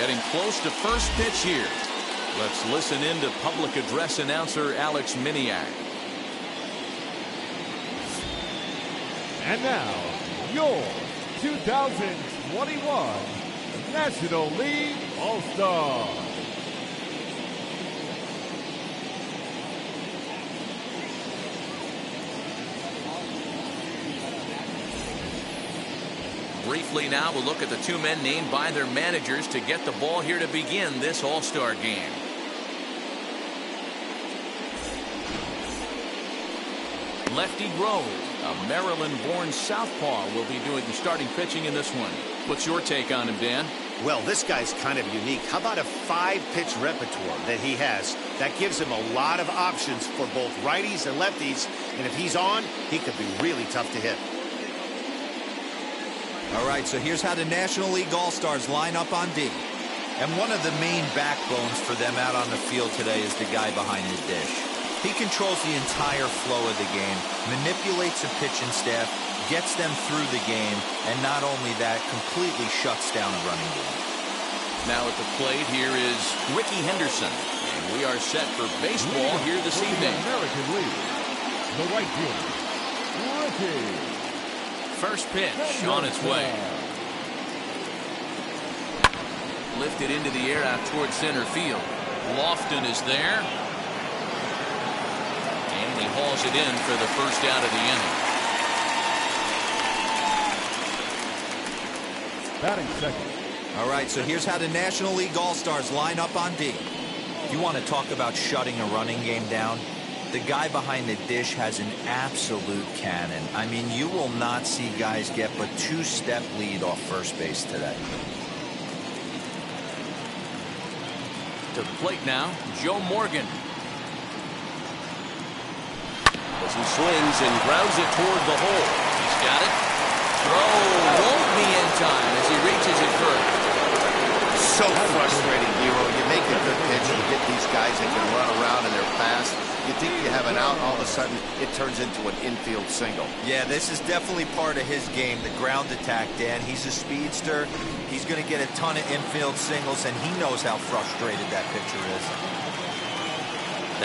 Getting close to first pitch here. Let's listen in to public address announcer Alex Miniak. And now, your 2021 National League All-Star. Briefly now, we'll look at the two men named by their managers to get the ball here to begin this All-Star game. Lefty Grove, a Maryland-born southpaw, will be doing the starting pitching in this one. What's your take on him, Dan? Well, this guy's kind of unique. How about a 5-pitch repertoire that he has? That gives him a lot of options for both righties and lefties. And if he's on, he could be really tough to hit. All right, so here's how the National League All-Stars line up on D. And one of the main backbones for them out on the field today is the guy behind the dish. He controls the entire flow of the game, manipulates the pitching staff, gets them through the game, and not only that, completely shuts down a running game. Now at the plate, here is Ricky Henderson. And we are set for baseball here this evening. American League, the right fielder, Ricky. First pitch on its way. Lifted into the air out towards center field. Lofton is there. And he hauls it in for the first out of the inning. Batting second. All right, so here's how the National League All-Stars line up on D. If you want to talk about shutting a running game down, the guy behind the dish has an absolute cannon. I mean, you will not see guys get but 2-step lead off first base today. To the plate now, Joe Morgan. As he swings and grounds it toward the hole. He's got it. Throw won't be in time as he reaches it first. So frustrating, Hero. You make a good pitch, you get these guys that can run around and they're fast. You think you have an out, all of a sudden it turns into an infield single. Yeah, this is definitely part of his game, the ground attack, Dan. He's a speedster. He's going to get a ton of infield singles, and he knows how frustrated that pitcher is.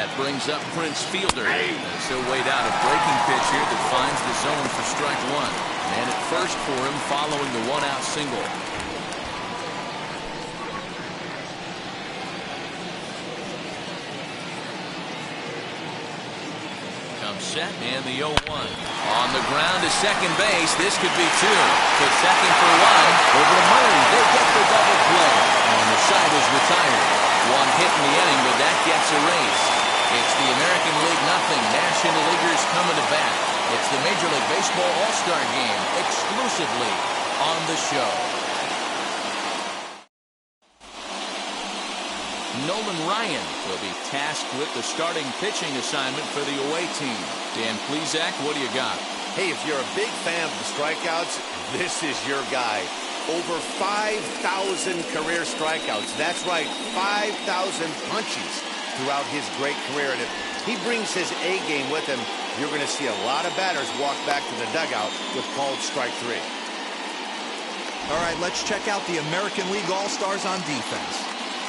That brings up Prince Fielder. As he'll wait out a breaking pitch here that finds the zone for strike one. Man at first for him following the one-out single. Set and the 0-1 on the ground to second base. This could be two. To second for one. Over to Murray. They get the double play. And the side is retired. One hit in the inning, but that gets erased. It's the American League nothing. National Leaguers coming to bat. It's the Major League Baseball All-Star Game exclusively on the show. Nolan Ryan will be tasked with the starting pitching assignment for the away team. Dan Plesac, what do you got? Hey, if you're a big fan of the strikeouts, this is your guy. Over 5,000 career strikeouts. That's right, 5,000 punches throughout his great career. And if he brings his A game with him, you're going to see a lot of batters walk back to the dugout with called strike three. All right, let's check out the American League All-Stars on defense.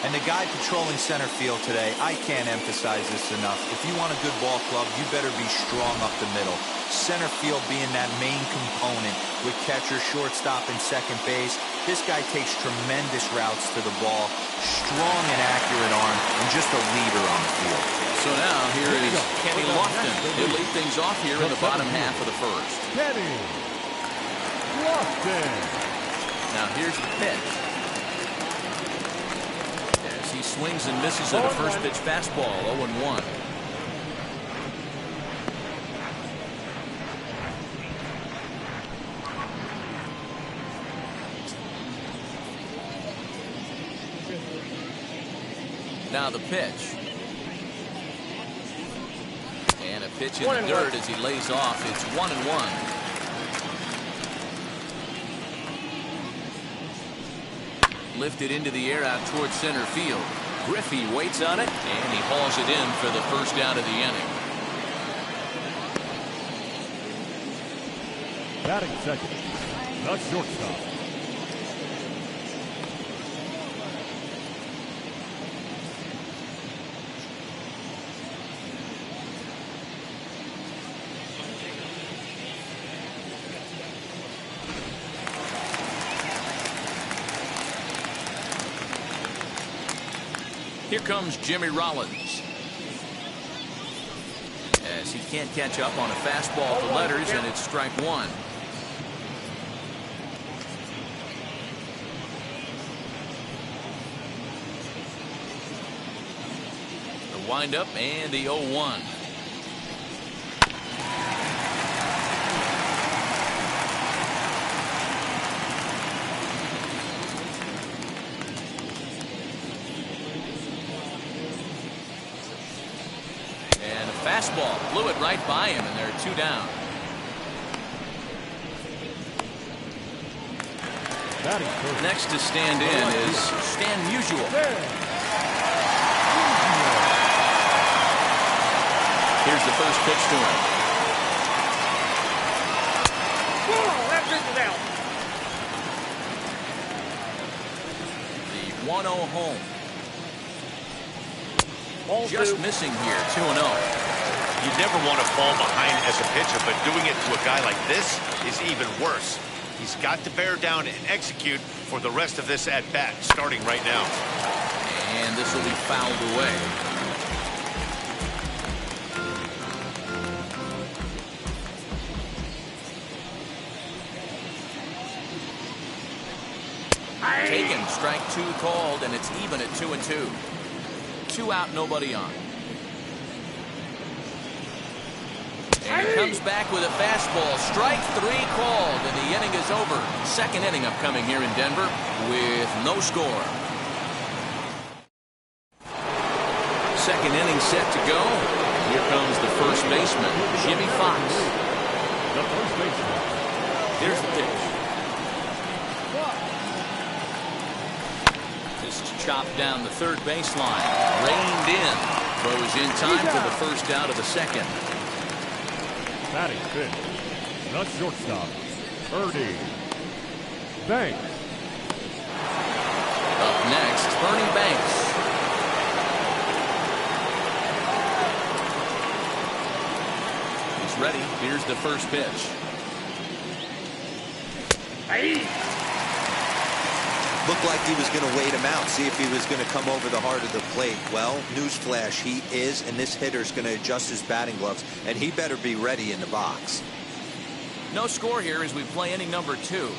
And the guy patrolling center field today, I can't emphasize this enough. If you want a good ball club, you better be strong up the middle. Center field being that main component with catcher, shortstop, and second base. This guy takes tremendous routes to the ball, strong and accurate arm, and just a leader on the field. So now here is Kenny Lofton. He'll lead things off here in the bottom half of the first. Kenny Lofton. Now here's the pitch. He swings and misses at a first pitch fastball, 0-1. Now the pitch. And a pitch in the dirt as he lays off. It's 1-1. Lifted into the air out towards center field. Griffey waits on it, and he hauls it in for the first out of the inning. Batting second, the shortstop, Here comes Jimmy Rollins. As he can't catch up on a fastball to letters, and it's strike one. The windup and the 0-1. Fastball blew it right by him, and they're 2 down. Next to stand in is Stan Musial. Here's the first pitch to him. The 1-0 home. Just missing here, 2-0. You never want to fall behind as a pitcher, but doing it to a guy like this is even worse. He's got to bear down and execute for the rest of this at-bat, starting right now. And this will be fouled away. Taken, strike 2 called, and it's even at 2-2. 2 out, nobody on. And he comes back with a fastball. Strike 3 called, and the inning is over. Second inning upcoming here in Denver with no score. Second inning set to go. Here comes the first baseman, Jimmy Fox. The first baseman. Here's the pitch. This is chopped down the third baseline. Reined in. Throws in time for the first out of the second. Batting fifth, the shortstop, Ernie Banks. Up next, Bernie Banks. He's ready. Here's the first pitch. Looked like he was going to wait him out, see if he was going to come over the heart of the plate. Well, newsflash, he is, and this hitter's going to adjust his batting gloves, and he better be ready in the box. No score here as we play inning number 2.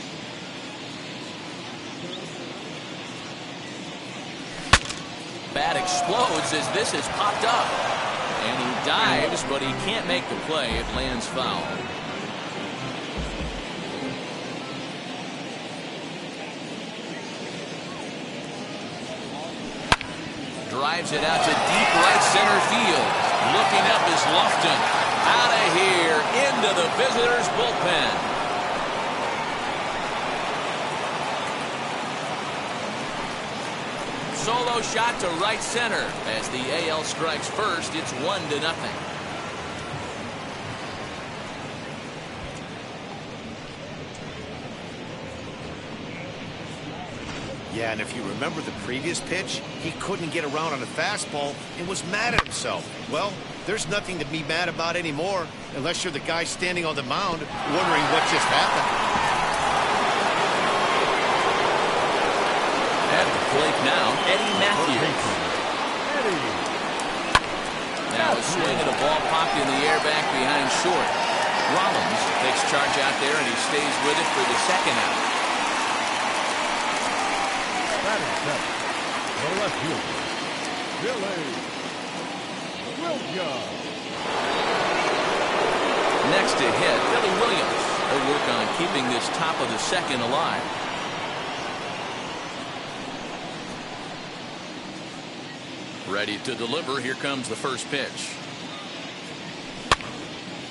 Bat explodes as this is popped up. And he dives, but he can't make the play. It lands foul. Drives it out to deep right center field. Looking up is Lofton. Out of here into the visitors' bullpen. Solo shot to right center. As the AL strikes first, it's 1-0. Yeah, and if you remember the previous pitch, he couldn't get around on a fastball and was mad at himself. Well, there's nothing to be mad about anymore, unless you're the guy standing on the mound wondering what just happened. At the plate now, Eddie Matthews. Now a swing at a ball popped in the air back behind short. Rollins takes charge out there, and he stays with it for the second out. The left fielder, Billy Williams. Next to hit, Billy Williams. He'll work on keeping this top of the second alive. Ready to deliver. Here comes the first pitch.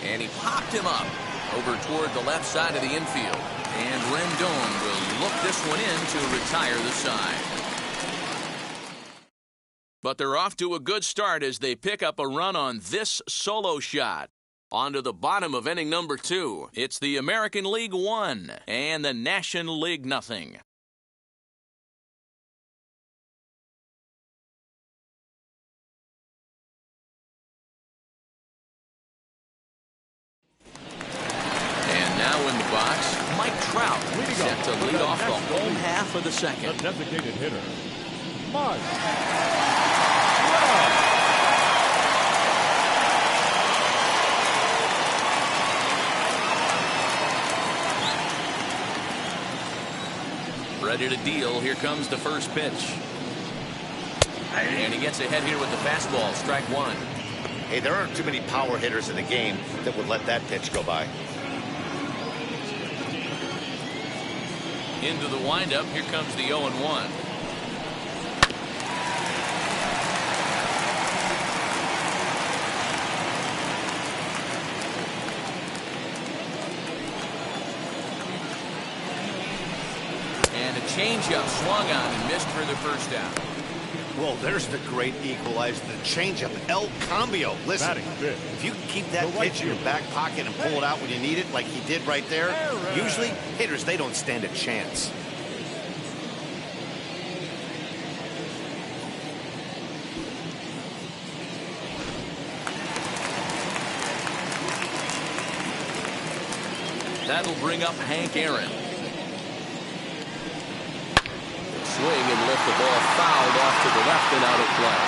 And he popped him up over toward the left side of the infield. And Rendon will look this one in to retire the side. But they're off to a good start as they pick up a run on this solo shot. On to the bottom of inning number 2. It's the American League 1 and the National League 0. And now in the box, Mike Trout set to lead off the home half of the second. The designated hitter, Mike Ready to deal. Here comes the first pitch. And he gets ahead here with the fastball. Strike one. Hey, there aren't too many power hitters in the game that would let that pitch go by. Into the windup. Here comes the 0-1. And a changeup swung on and missed for the first out. Well, there's the great equalizer, the changeup, El Cambio. Listen, if you can keep that pitch in your back pocket and pull it out when you need it, like he did right there, usually hitters, they don't stand a chance. That'll bring up Hank Aaron. Swing and lift the ball fouled off to the left and out of play.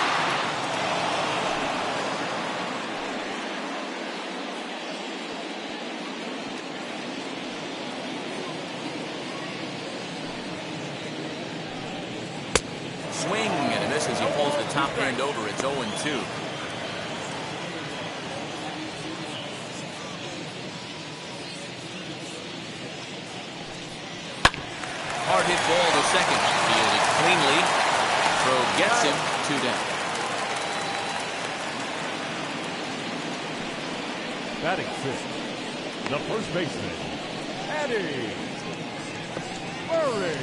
Swing and a miss as he pulls the top end over. It's 0-2. Hard hit ball to second. Fielded cleanly. Throw gets him. 2 down. Batting fifth, the first baseman, Eddie Murray.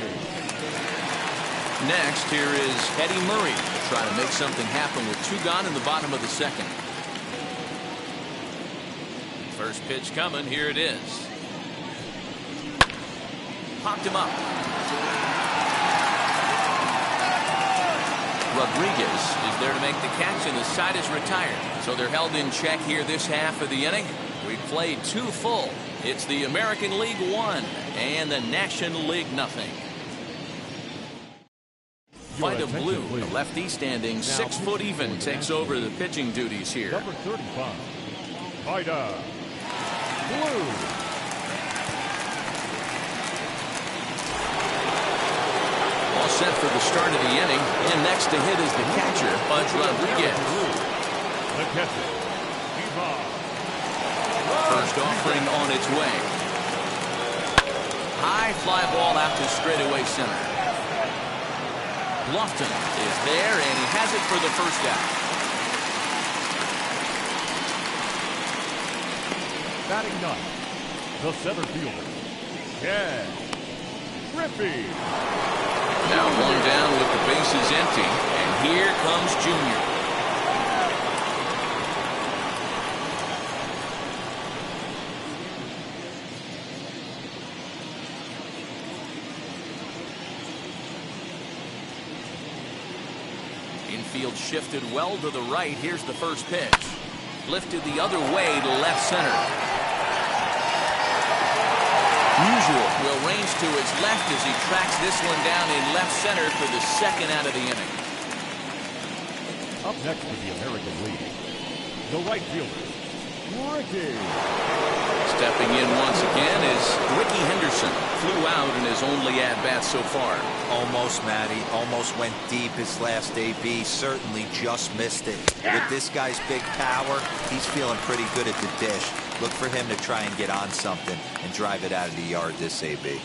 Next, here is Eddie Murray trying to make something happen with 2 gone in the bottom of the second. First pitch coming. Here it is. Popped him up. Rodriguez is there to make the catch, and the side is retired. So they're held in check here this half of the inning. We played 2 full. It's the American League 1 and the National League nothing. Fight of Blue, the lefty standing 6 foot even, takes over the pitching duties here. Number 35, Fight of Blue. Set for the start of the inning, and next to hit is the catcher, Buzz Rodriguez. The catcher, First offering on its way. High fly ball out to straightaway center. Lofton is there, and he has it for the first out. Batting ninth, the center fielder, Ken Griffey. Now 1 down with the bases empty, and here comes Junior. Infield shifted well to the right. Here's the first pitch. Lifted the other way to left center. Musial will range to his left as he tracks this one down in left center for the second out of the inning. Up next for the American League, the right fielder, Ricky. Stepping in once again is Ricky Henderson. Flew out in his only at-bat so far. Almost, Matty. Almost went deep his last AB. Certainly just missed it. With this guy's big power, he's feeling pretty good at the dish. Look for him to try and get on something and drive it out of the yard this AB.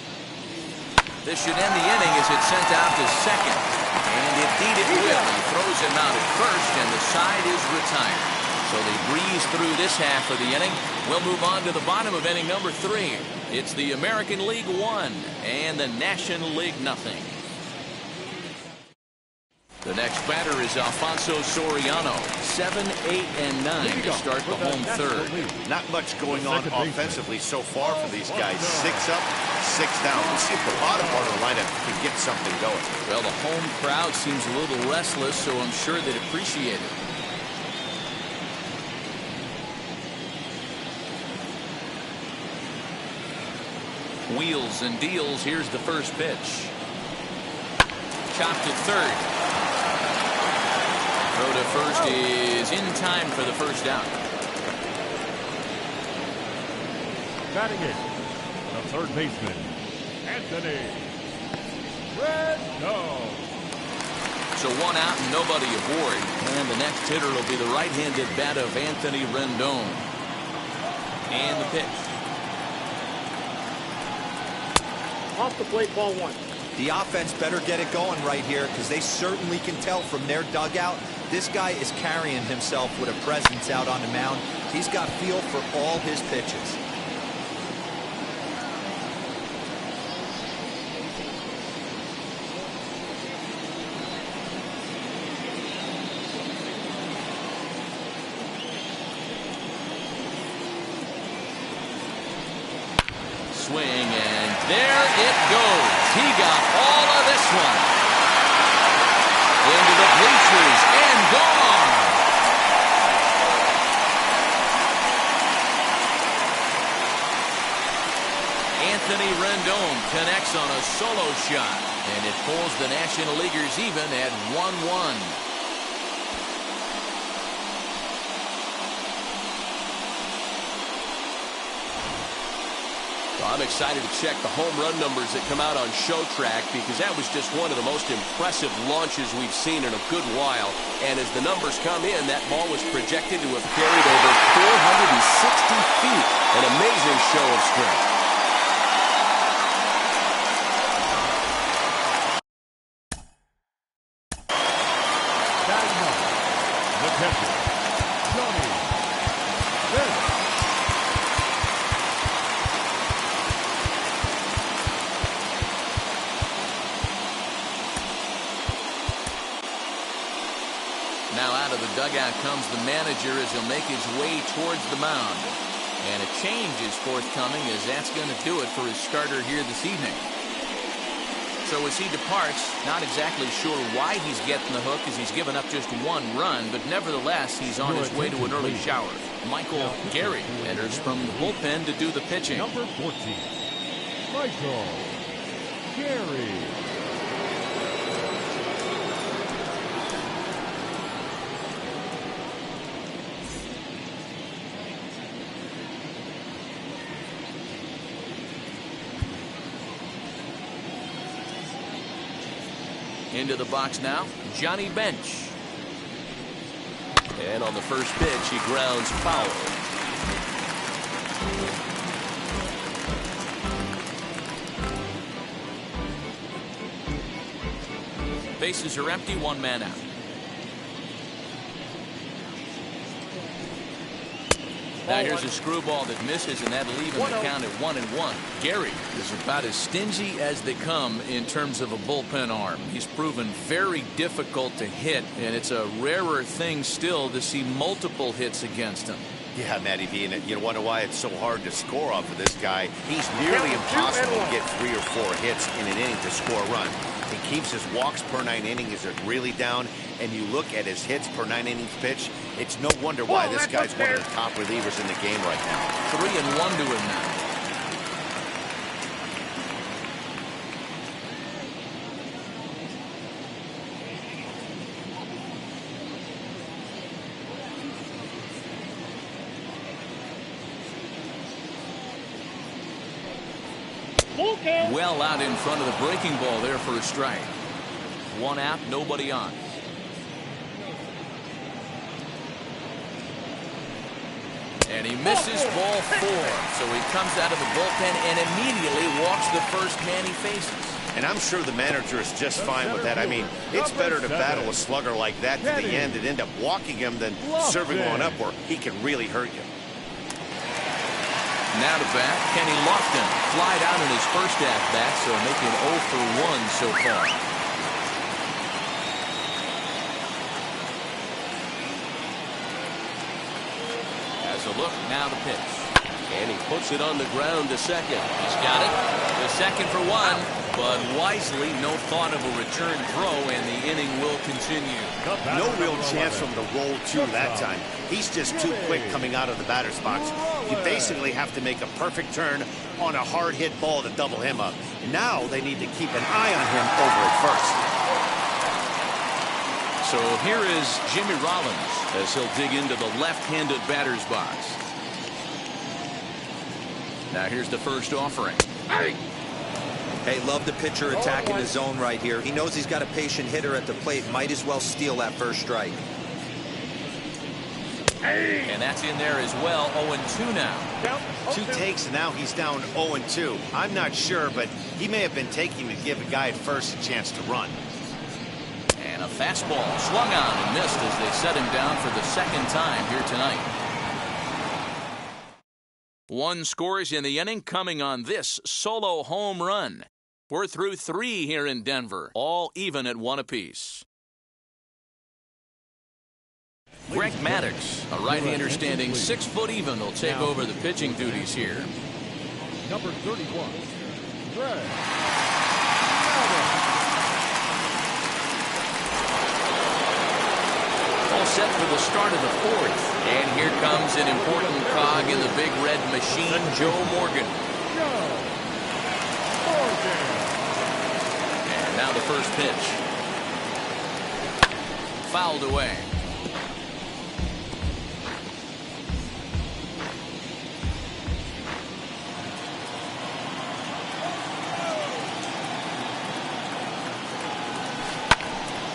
This should end the inning as it's sent out to second. And indeed it will. He throws him out at first, and the side is retired. So they breeze through this half of the inning. We'll move on to the bottom of inning number 3. It's the American League 1 and the National League nothing. The next batter is Alfonso Soriano. 7, 8, and 9 to start the home third. Not much going on offensively so far for these guys. 6 up, 6 down. We'll see if the bottom part of the lineup can get something going. Well, the home crowd seems a little restless, so I'm sure they'd appreciate it. Wheels and deals. Here's the first pitch. Chopped at third. Throw to first is in time for the first down. Batting it, the third baseman, Anthony Rendon. So one out and nobody aboard. And the next hitter will be the right-handed bat of Anthony Rendon. And the pitch. Off the plate, ball one. The offense better get it going right here because they certainly can tell from their dugout this guy is carrying himself with a presence out on the mound. He's got feel for all his pitches. Swing, and there it goes. He got all of this one. Into the bleachers and gone. Anthony Rendon connects on a solo shot, and it pulls the National Leaguers even at 1-1. I'm excited to check the home run numbers that come out on Show Track because that was just one of the most impressive launches we've seen in a good while. And as the numbers come in, that ball was projected to have carried over 460 feet. An amazing show of strength. Batting up, the catcher, Johnny Bench. Now out of the dugout comes the manager as he'll make his way towards the mound. And a change is forthcoming as that's going to do it for his starter here this evening. So as he departs, not exactly sure why he's getting the hook as he's given up just one run, but nevertheless he's on his way to an early shower. Michael Gary enters from the bullpen to do the pitching. Number 14, Michael Gary. Into the box now, Johnny Bench. And on the first pitch, he grounds foul. Bases are empty, one man out. Now here's a screwball that misses, and that'll leave him the count at 1-1. Gary is about as stingy as they come in terms of a bullpen arm. He's proven very difficult to hit, and it's a rarer thing still to see multiple hits against him. Yeah, Matty V, and you wonder why it's so hard to score off of this guy. He's nearly impossible to get 3 or 4 hits in an inning to score a run. He keeps his walks per 9 innings are really down, and you look at his hits per 9 innings pitch, it's no wonder why this guy's one of the top relievers in the game right now. 3-1 to him now. Well out in front of the breaking ball there for a strike. 1 out, nobody on. And he misses ball 4. So he comes out of the bullpen and immediately walks the first man he faces. And I'm sure the manager is just fine with that. I mean, it's better to battle a slugger like that to the end and end up walking him than serving one up where he can really hurt you. Now to bat, Kenny Lofton. Flied out in his first at-bat, so making 0 for 1 so far. As a look, now the pitch. And he puts it on the ground to second. He's got it. The second for 1, but wisely, no thought of a return throw, and the inning will continue. No real chance for him to roll 2 that time. He's just too quick coming out of the batter's box. You basically have to make a perfect turn on a hard hit ball to double him up. Now they need to keep an eye on him over at first. So here is Jimmy Rollins as he'll dig into the left-handed batter's box. Now here's the first offering. Hey, love the pitcher attacking the zone right here. He knows he's got a patient hitter at the plate. Might as well steal that first strike. And that's in there as well. 0-2 now. Two takes, and now he's down 0-2. I'm not sure, but he may have been taking to give a guy at first a chance to run. And a fastball swung on and missed as they set him down for the second time here tonight. One scores in the inning coming on this solo home run. We're through 3 here in Denver, all even at 1 apiece. Greg Maddux, a right-hander standing 6 foot even, will take over the pitching duties here. Number 31, Greg. All set for the start of the 4th. And here comes an important cog in the big red machine, Joe Morgan. And now the first pitch. Fouled away.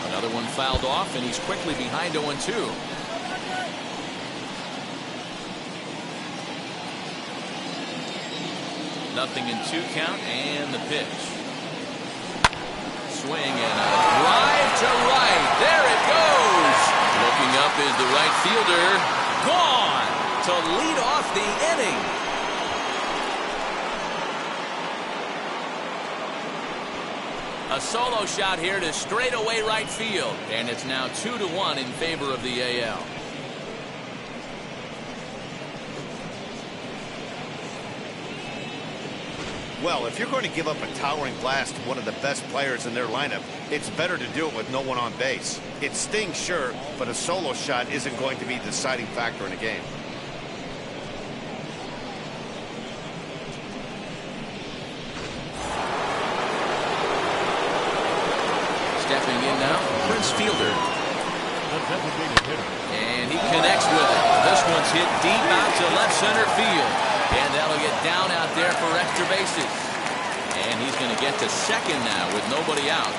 Another one fouled off, and he's quickly behind 0-2. Nothing in 2 count, and the pitch. Swing and a drive to right. There it goes. Looking up is the right fielder. Gone to lead off the inning. A solo shot here to straightaway right field, and it's now 2-1 in favor of the AL. Well, if you're going to give up a towering blast to one of the best players in their lineup, it's better to do it with no one on base. It stings, sure, but a solo shot isn't going to be the deciding factor in a game. Stepping in now, Prince Fielder. The designated hitter. And he connects with it. This one's hit deep out to left center field. And that'll get down out there for extra bases. And he's going to get to second now with nobody out.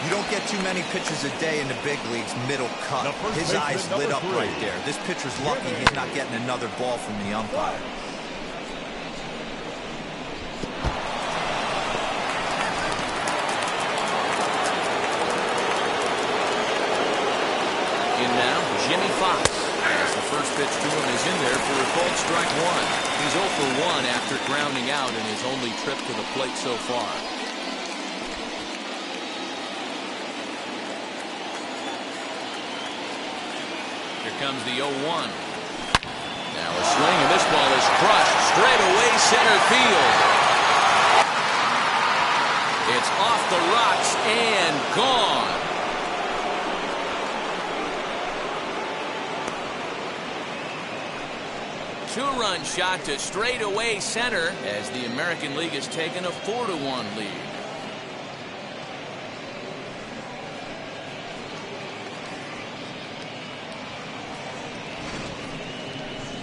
You don't get too many pitches a day in the big leagues, middle cut. His eyes lit up right there. This pitcher's lucky he's not getting another ball from the umpire. In now, Jimmy Fox. As the first pitch to him is in there for a called strike 1. He's 0 for 1 after grounding out in his only trip to the plate so far. Here comes the 0-1. Now a swing, and this ball is crushed straight away center field. It's off the rocks and gone. Two-run shot to straightaway center as the American League has taken a 4-1 lead.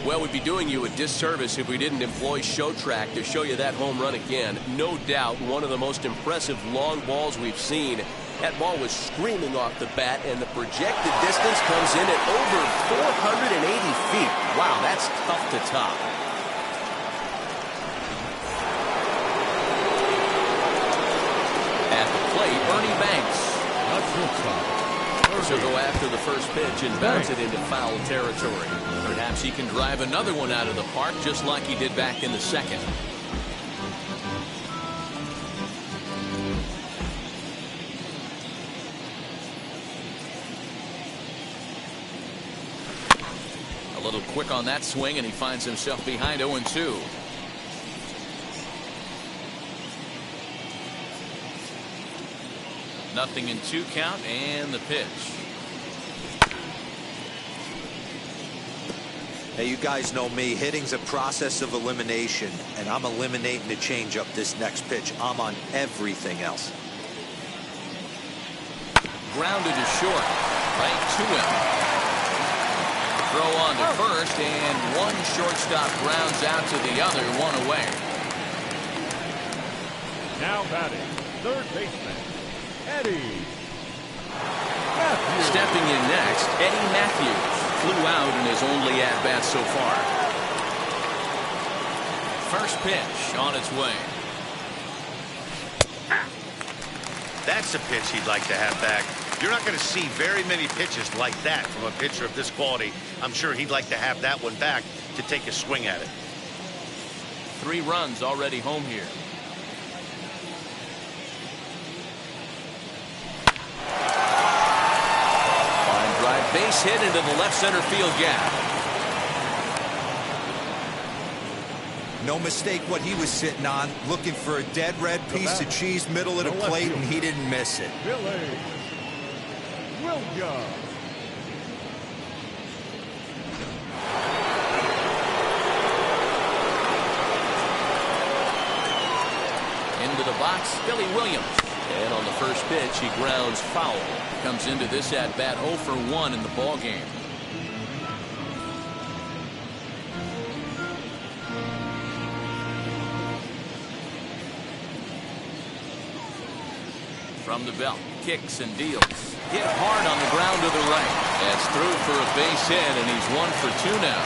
Well, we'd be doing you a disservice if we didn't employ Show Track to show you that home run again. No doubt one of the most impressive long balls we've seen. That ball was screaming off the bat, and the projected distance comes in at over 480 feet. Wow, that's tough to top. At the plate, Ernie Banks. That's shortstop. So go after the first pitch and bounce it into foul territory. Perhaps he can drive another one out of the park just like he did back in the second. A little quick on that swing, and he finds himself behind 0-2. Nothing in 2 count, and the pitch. Hey, you guys know me. Hitting's a process of elimination, and I'm eliminating the changeup this next pitch. I'm on everything else. grounded to short. Right to him. Throw on to first, and one shortstop grounds out to the other, one away. Now batting, third baseman, Eddie Matthews. Stepping in next, Eddie Matthews. Flew out in his only at-bat so far. First pitch on its way. That's a pitch he'd like to have back. You're not going to see very many pitches like that from a pitcher of this quality. I'm sure he'd like to have that one back to take a swing at it. 3 runs already home here. Line drive, base hit into the left center field gap. No mistake what he was sitting on, looking for a dead red piece of cheese middle of the plate, and he didn't miss it. Billy Williams. Into the box, Billy Williams. And on the first pitch, he grounds foul. Comes into this at-bat 0 for 1 in the ball game. From the belt, kicks and deals. Hit hard on the ground to the right. That's through for a base hit, and he's 1 for 2 now.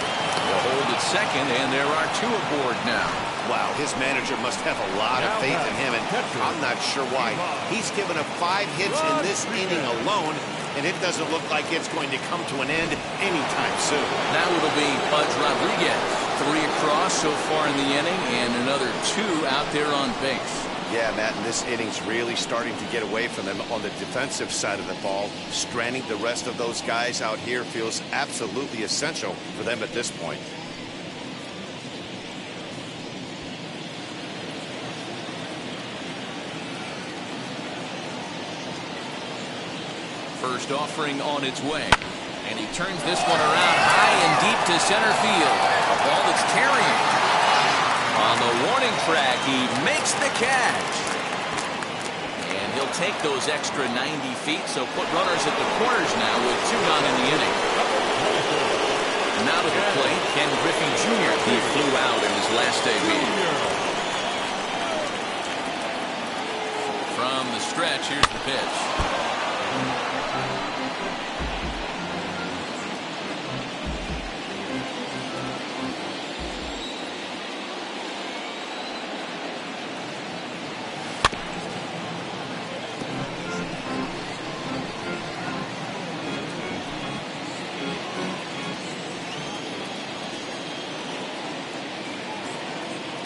They'll hold at second, and there are 2 aboard now. Wow, his manager must have a lot of faith in him, and I'm not sure why. He's given up 5 hits in this inning alone, and it doesn't look like it's going to come to an end anytime soon. Now it'll be Pudge Rodriguez. 3 across so far in the inning, and another 2 out there on base. Yeah, Matt, and this inning's really starting to get away from them on the defensive side of the ball. Stranding the rest of those guys out here feels absolutely essential for them at this point. First offering on its way. And he turns this one around high and deep to center field. A ball that's carrying. On the warning track, he makes the catch. And he'll take those extra 90 feet, so put runners at the corners now with 2 gone in the inning. Now to the plate, Ken Griffey Jr. He flew out in his last AB. From the stretch, here's the pitch.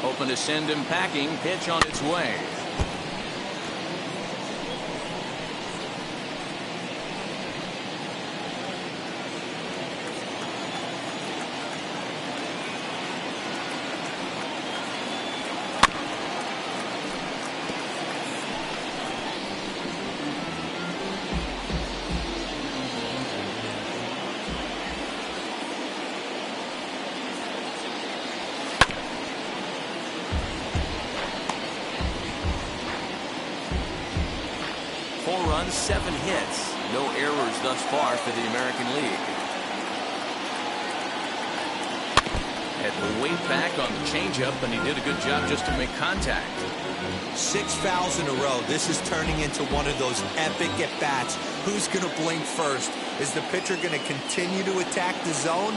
Hoping to send him packing. Pitch on its way. Runs, 7 hits. No errors thus far for the American League. Had the weight back on the changeup, and he did a good job just to make contact. 6 fouls in a row. This is turning into one of those epic at-bats. Who's going to blink first? Is the pitcher going to continue to attack the zone,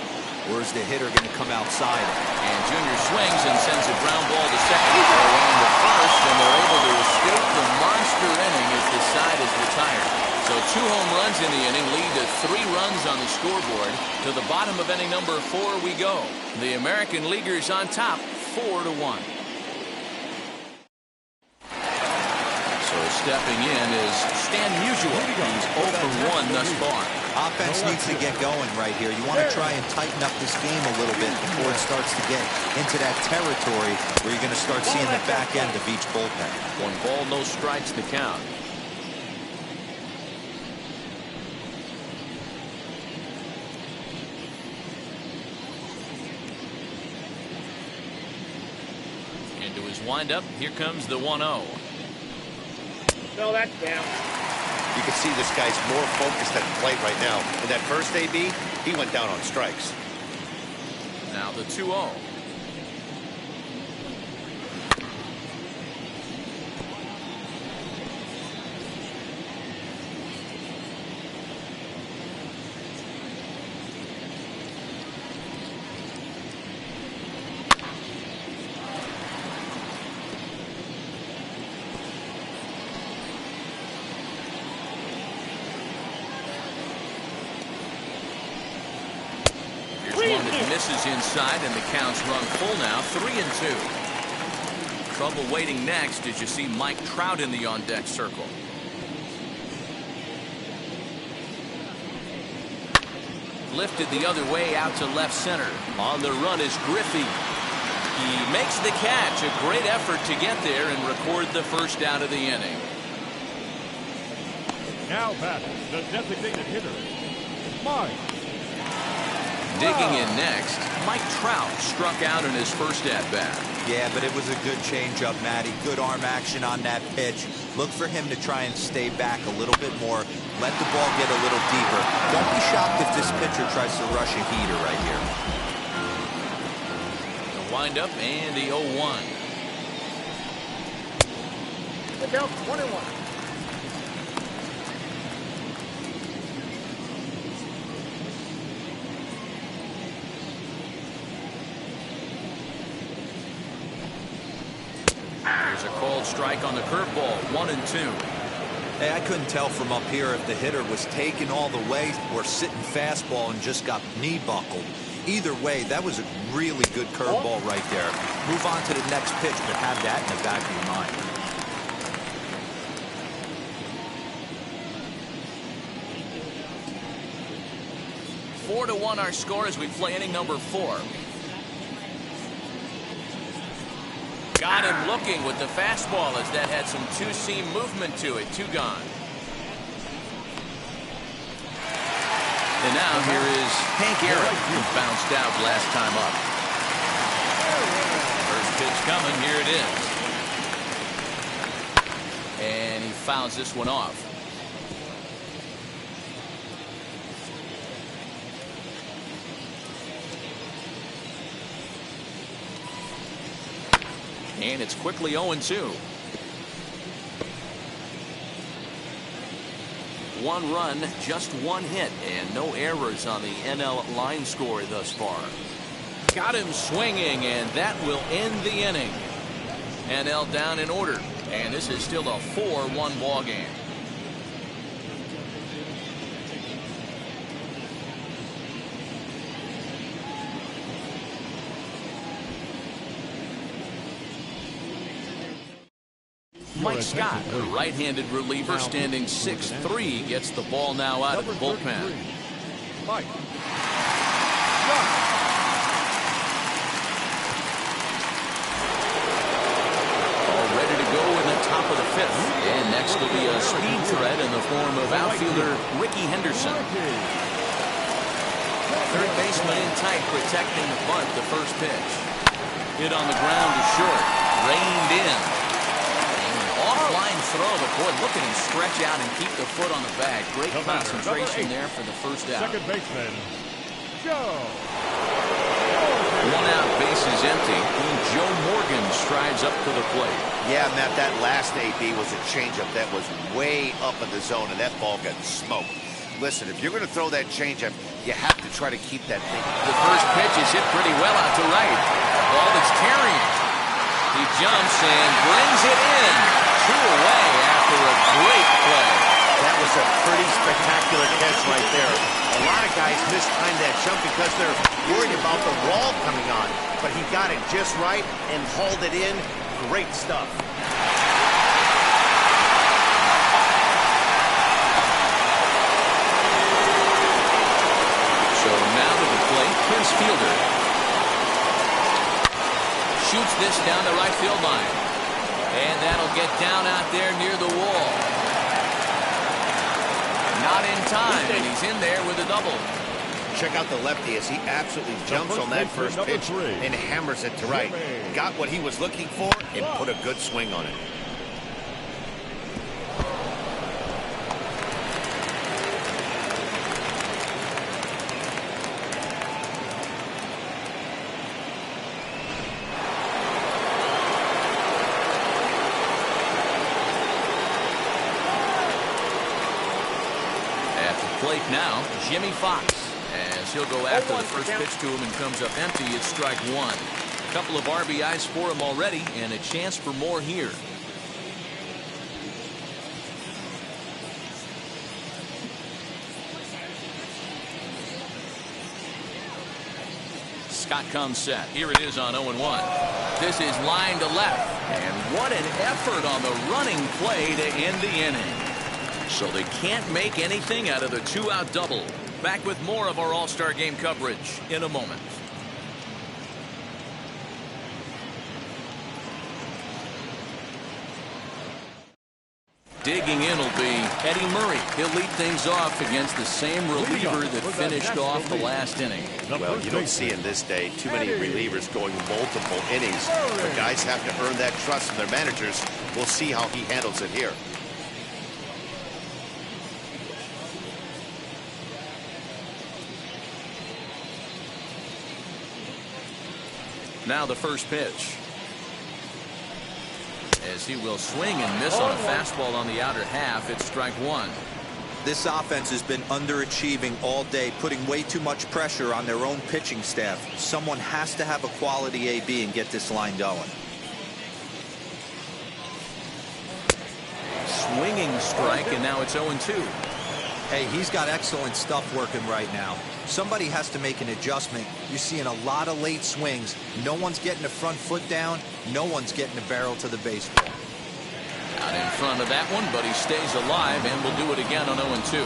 or is the hitter going to come outside? And Junior swings and sends a ground ball to second. They're on to first, and they're able to escape the monster inning as the side is retired. So 2 home runs in the inning lead to 3 runs on the scoreboard. To the bottom of inning number 4 we go. The American Leaguers on top, 4-1. So stepping in is Stan Musial. He's 0 for 1 thus far. Offense needs to get going right here. You want to try and tighten up this game a little bit before it starts to get into that territory where you're going to start seeing the back end of each bullpen. 1 ball, no strikes to count. Into his windup, here comes the 1-0. No, that's down. You can see this guy's more focused at the plate right now. In that first AB, he went down on strikes. Now the 2-0. One that misses inside, and the count's run full now, 3-2. Trouble waiting next as you see Mike Trout in the on-deck circle. Lifted the other way out to left center. On the run is Griffey. He makes the catch. A great effort to get there and record the first out of the inning. Now batting the designated hitter, Mike. Digging in next, Mike Trout struck out in his first at-bat. Yeah, but it was a good changeup, Matty. Good arm action on that pitch. Look for him to try and stay back a little bit more. Let the ball get a little deeper. Don't be shocked if this pitcher tries to rush a heater right here. The windup and the 0-1. Get down 21. There's a called strike on the curveball, 1-2. Hey, I couldn't tell from up here if the hitter was taken all the way or sitting fastball and just got knee buckled. Either way, that was a really good curveball right there. Move on to the next pitch, but have that in the back of your mind. Four to 1 our score as we play inning number 4. Got him looking with the fastball as that had some two-seam movement to it. 2 gone. And now here is Hank Aaron, who bounced out last time up. First pitch coming. Here it is. And he fouls this one off. And it's quickly 0-2. 1 run, just 1 hit, and no errors on the NL line score thus far. Got him swinging, and that will end the inning. NL down in order, and this is still a 4-1 ball game. Mike Scott, a right-handed reliever standing 6'3", gets the ball now out of the bullpen. Mike. All ready to go in the top of the 5th. And next will be a speed threat in the form of outfielder Ricky Henderson. Third baseman in tight, protecting the bunt, the first pitch. Hit on the ground to short. Reined in. Offline throw, but boy, look at him stretch out and keep the foot on the bag. Great concentration there for the first out. Second baseman, Joe. 1 out, base is empty, and Joe Morgan strides up to the plate. Yeah, Matt, that last AB was a changeup that was way up in the zone, and that ball got smoked. Listen, if you're going to throw that changeup, you have to try to keep that thing. The first pitch is hit pretty well out to right. A ball that's carrying. He jumps and brings it in. 2 away after a great play. That was a pretty spectacular catch right there. A lot of guys mistime that jump because they're worried about the wall coming on. But he got it just right and hauled it in. Great stuff. So now to the plate, Prince Fielder. Shoots this down the right field line. And that'll get down out there near the wall. Not in time, and he's in there with a double. Check out the lefty as he absolutely jumps on that first pitch and hammers it to right. Got what he was looking for and put a good swing on it. plate now, Jimmy Fox. As he'll go after the first pitch to him and comes up empty, it's strike one. A couple of RBIs for him already, and a chance for more here. Scott comes set. Here it is on 0-1. This is line to left. And what an effort on the running play to end the inning. So they can't make anything out of the two-out double. Back with more of our All-Star Game coverage in a moment. Digging in will be Eddie Murray. He'll lead things off against the same reliever that finished off the last inning. Well, you don't see in this day too many relievers going multiple innings. The guys have to earn that trust from their managers. We'll see how he handles it here. Now the first pitch. As he will swing and miss on a fastball on the outer half, it's strike one. This offense has been underachieving all day, putting way too much pressure on their own pitching staff. Someone has to have a quality AB and get this line going. Swinging strike, and now it's 0-2. Hey, he's got excellent stuff working right now. Somebody has to make an adjustment. You're seeing a lot of late swings. No one's getting the front foot down. No one's getting the barrel to the baseball. Out in front of that one, but he stays alive and will do it again on 0-2.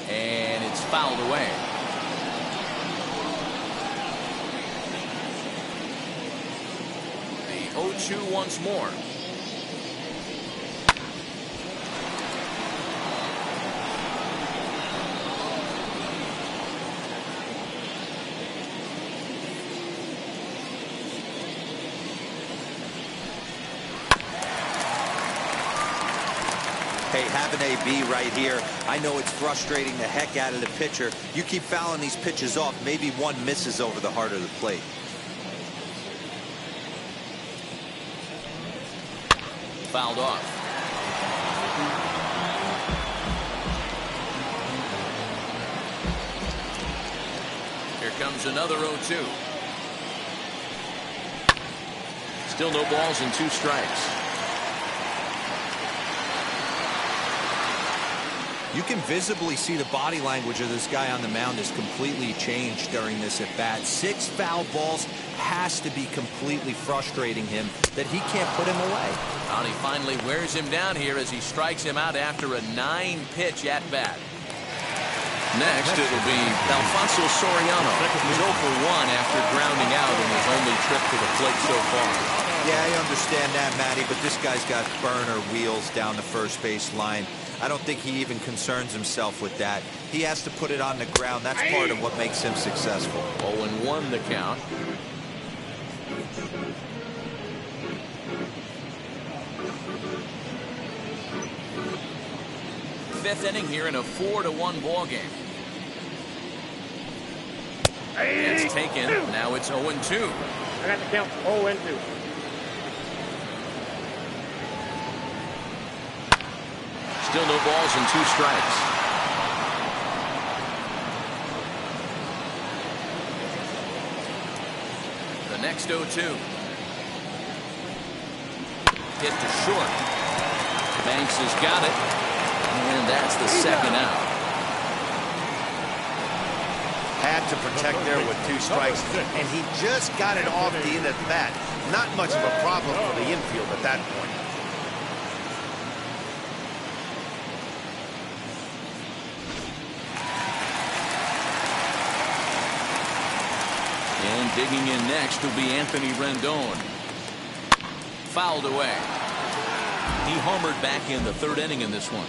And it's fouled away. The 0-2 once more. Hey, have an AB right here. I know it's frustrating the heck out of the pitcher. You keep fouling these pitches off, maybe one misses over the heart of the plate. Fouled off. Here comes another 0-2. Still no balls and two strikes. You can visibly see the body language of this guy on the mound has completely changed during this at-bat. 6 foul balls has to be completely frustrating him that he can't put him away. And he finally wears him down here as he strikes him out after a 9-pitch at-bat. Next, it'll be Alfonso Soriano. He's 0 for 1 after grounding out in his only trip to the plate so far. Yeah, I understand that, Matty, but this guy's got burner wheels down the first base line. I don't think he even concerns himself with that. He has to put it on the ground. That's part of what makes him successful. 0-1 the count. Fifth inning here in a 4-1 ball game. It's taken. Now it's 0-2. I got the count 0-2. Still no balls and 2 strikes. The next 0-2. Hit to short. Banks has got it. And that's the second out. Had to protect there with 2 strikes, and he just got it off the end at bat. Not much of a problem for the infield at that point. And digging in next will be Anthony Rendon. Fouled away. He homered back in the 3rd inning in this one.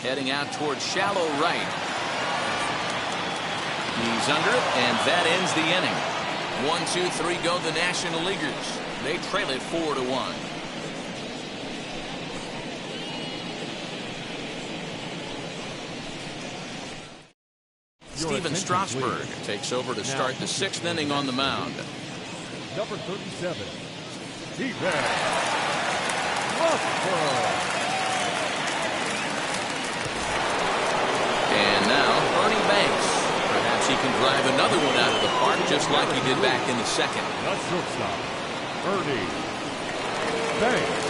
Heading out towards shallow right. He's under it, and that ends the inning. 1-2-3 go the National Leaguers. They trail it 4-1. Strasburg takes over to start the 6th inning on the mound. Number 37, Steven Strasburg. And now Ernie Banks. Perhaps he can drive another one out of the park just like he did back in the 2nd. The shortstop, Ernie Banks.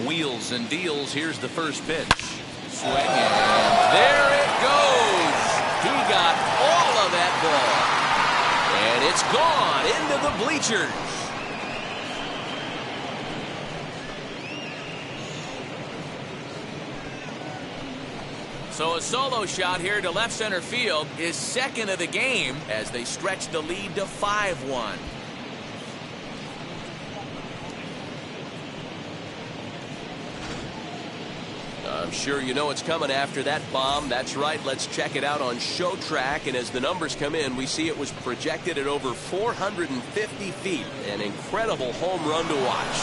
Wheels and deals. Here's the first pitch. Swing, and there it goes. He got all of that ball. And it's gone into the bleachers. So a solo shot here to left center field is 2nd of the game as they stretch the lead to 5-1. I'm sure you know it's coming after that bomb. That's right. Let's check it out on Show Track. And as the numbers come in, we see it was projected at over 450 feet. An incredible home run to watch.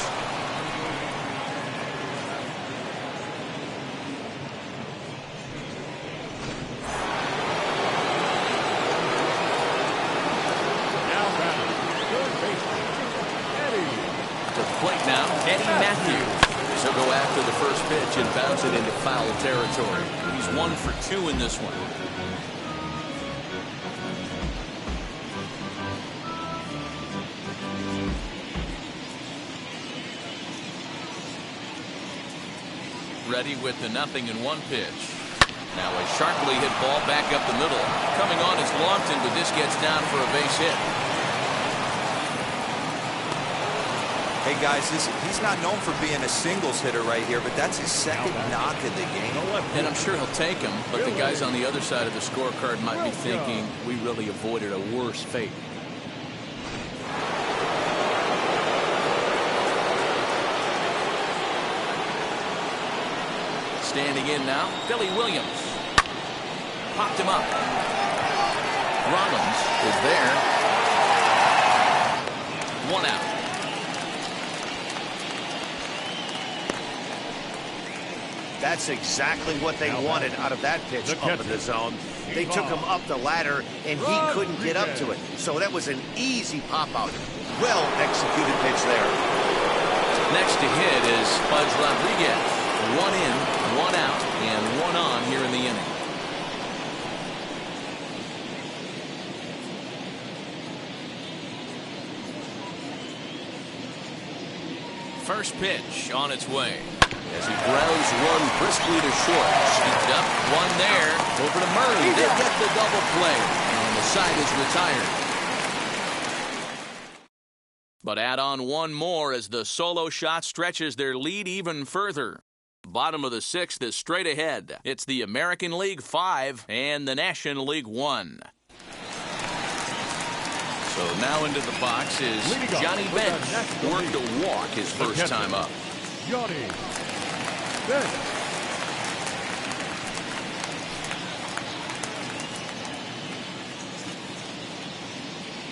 To the plate now, Eddie Matthews. He'll go after the first pitch and bounce it into foul territory. He's 1 for 2 in this one. Ready with the 0-1 pitch. Now a sharply hit ball back up the middle. Coming on is Longton, but this gets down for a base hit. Hey guys, he's not known for being a singles hitter right here, but that's his 2nd knock of the game. And I'm sure he'll take him, but the guys on the other side of the scorecard might be thinking we really avoided a worse fate. Standing in now, Billy Williams. Popped him up. Rollins is there. 1 out. That's exactly what they wanted out of that pitch up in the zone. They took him up the ladder, and he couldn't get up to it. So that was an easy pop-out. Well-executed pitch there. Next to hit is Pudge Rodriguez. 1 in, 1 out, and 1 on here in the inning. First pitch on its way. As he grounds one briskly to short. Scooped up, 1 there. Over to Murray. They get the double play. And the side is retired. But add on 1 more as the solo shot stretches their lead even further. Bottom of the 6th is straight ahead. It's the American League 5 and the National League 1. So now into the box is Johnny Bench. Worked a walk his first time up. Johnny Bench.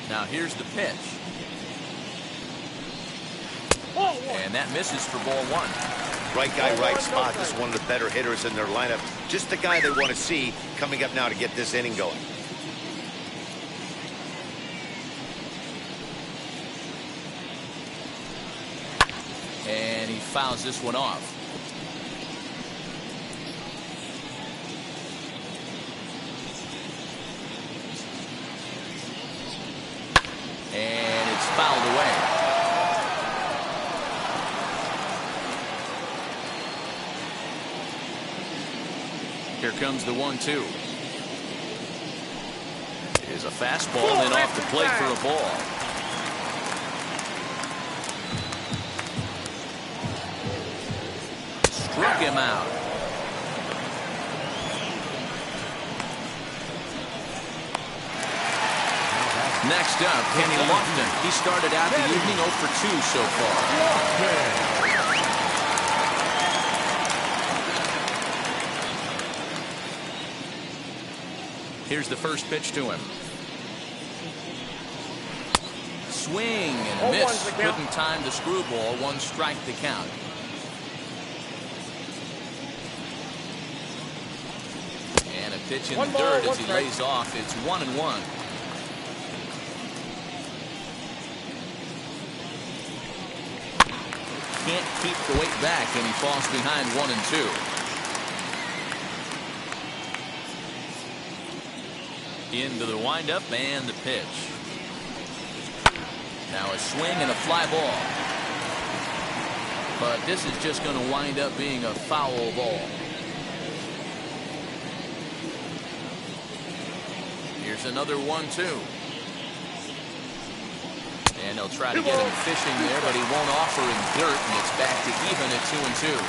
Now here's the pitch. And that misses for ball 1. Right guy, right spot. This is one of the better hitters in their lineup. Just the guy they want to see coming up now to get this inning going. And he fouls this one off. And it's fouled away. Here comes the 1-2. Is a fastball, then off the plate for a ball. Struck him out. Next up, Kenny Lofton. He started out the evening 0 for 2 so far. Here's the first pitch to him. Swing and miss. Couldn't time the screwball. 1 strike to count. pitch in One the ball, dirt one as he strike. lays off. It's 1-1. Can't keep the weight back, and he falls behind 1-2. Into the windup and the pitch. Now a swing and a fly ball. But this is just going to wind up being a foul ball. Here's another 1-2. And they'll try to get him fishing there, but he won't offer in dirt, and it's back to even at 2-2.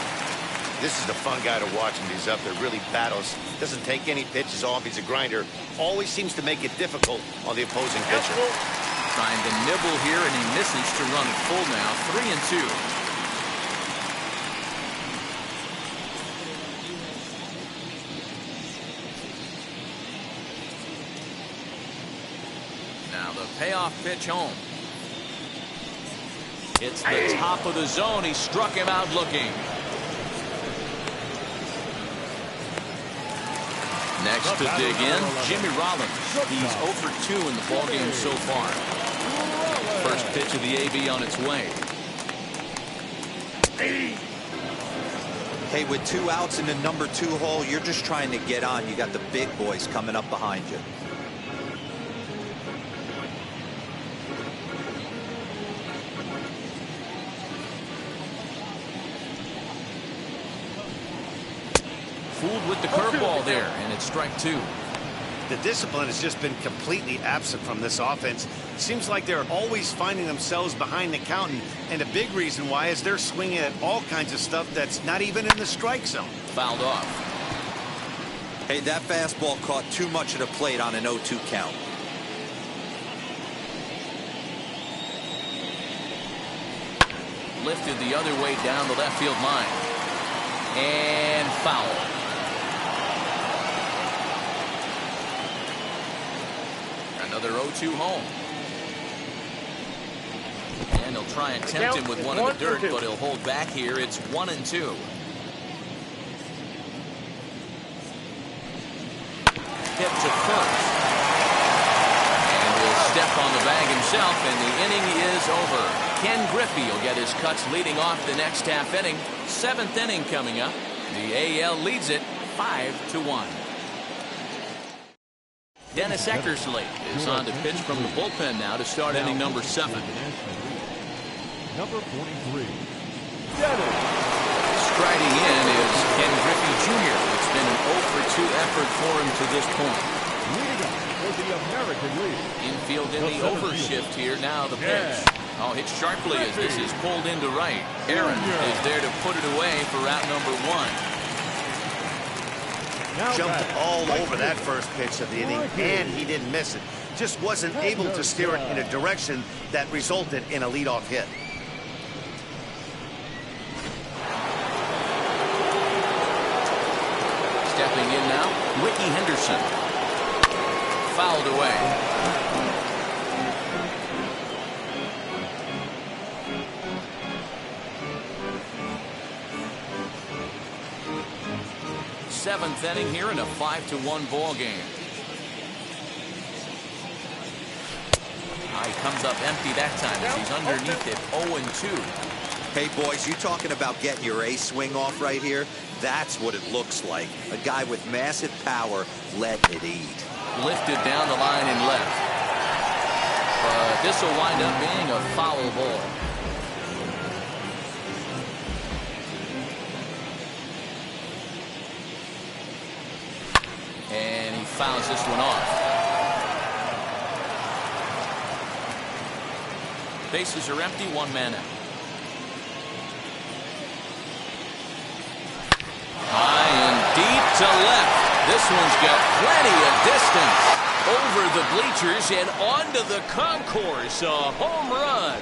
This is the fun guy to watch when he's up there. Really battles. Doesn't take any pitches off. He's a grinder. Always seems to make it difficult on the opposing pitcher. Trying to nibble here, and he misses to run it full now. 3-2. Now the payoff pitch home. It's the top of the zone. He struck him out looking. Next to dig in, Jimmy Rollins. He's 0 for 2 in the ballgame so far. First pitch of the AB on its way. Hey, with 2 outs in the number 2 hole, you're just trying to get on. You got the big boys coming up behind you. Fooled with the curveball there, and it's strike 2. The discipline has just been completely absent from this offense. Seems like they're always finding themselves behind the count, and a big reason why is they're swinging at all kinds of stuff that's not even in the strike zone. Fouled off. Hey, that fastball caught too much of the plate on an 0-2 count. Lifted the other way down the left field line. And foul. Another 0-2 home. And they'll try and tempt him with one in the dirt, but he'll hold back here. It's 1-2. Hit to first. And will step on the bag himself, and the inning is over. Ken Griffey will get his cuts leading off the next half inning. 7th inning coming up. The AL leads it 5-1. Dennis Eckersley is on to pitch from the bullpen now to start inning number 7. Number 43, Dennis. Striding in is Ken Griffey Jr. It's been an 0 for 2 effort for him to this point. Leading up for the American League. Infield in the overshift here. Now the pitch. Oh, hit sharply as this is pulled into right. Aaron is there to put it away for route number 1. Jumped all over that first pitch of the inning, and he didn't miss it. Just wasn't able to steer it in a direction that resulted in a leadoff hit. Stepping in now, Ricky Henderson. Fouled away. Seventh inning here in a 5-1 ball game. He comes up empty that time as he's underneath it 0-2. Hey, boys, you talking about getting your ace swing off right here? That's what it looks like. A guy with massive power letting it eat. Lifted down the line and left. But this will wind up being a foul ball. And he fouls this one off. Bases are empty, 1 man out. High and deep to left. This one's got plenty of distance. Over the bleachers and onto the concourse. A home run.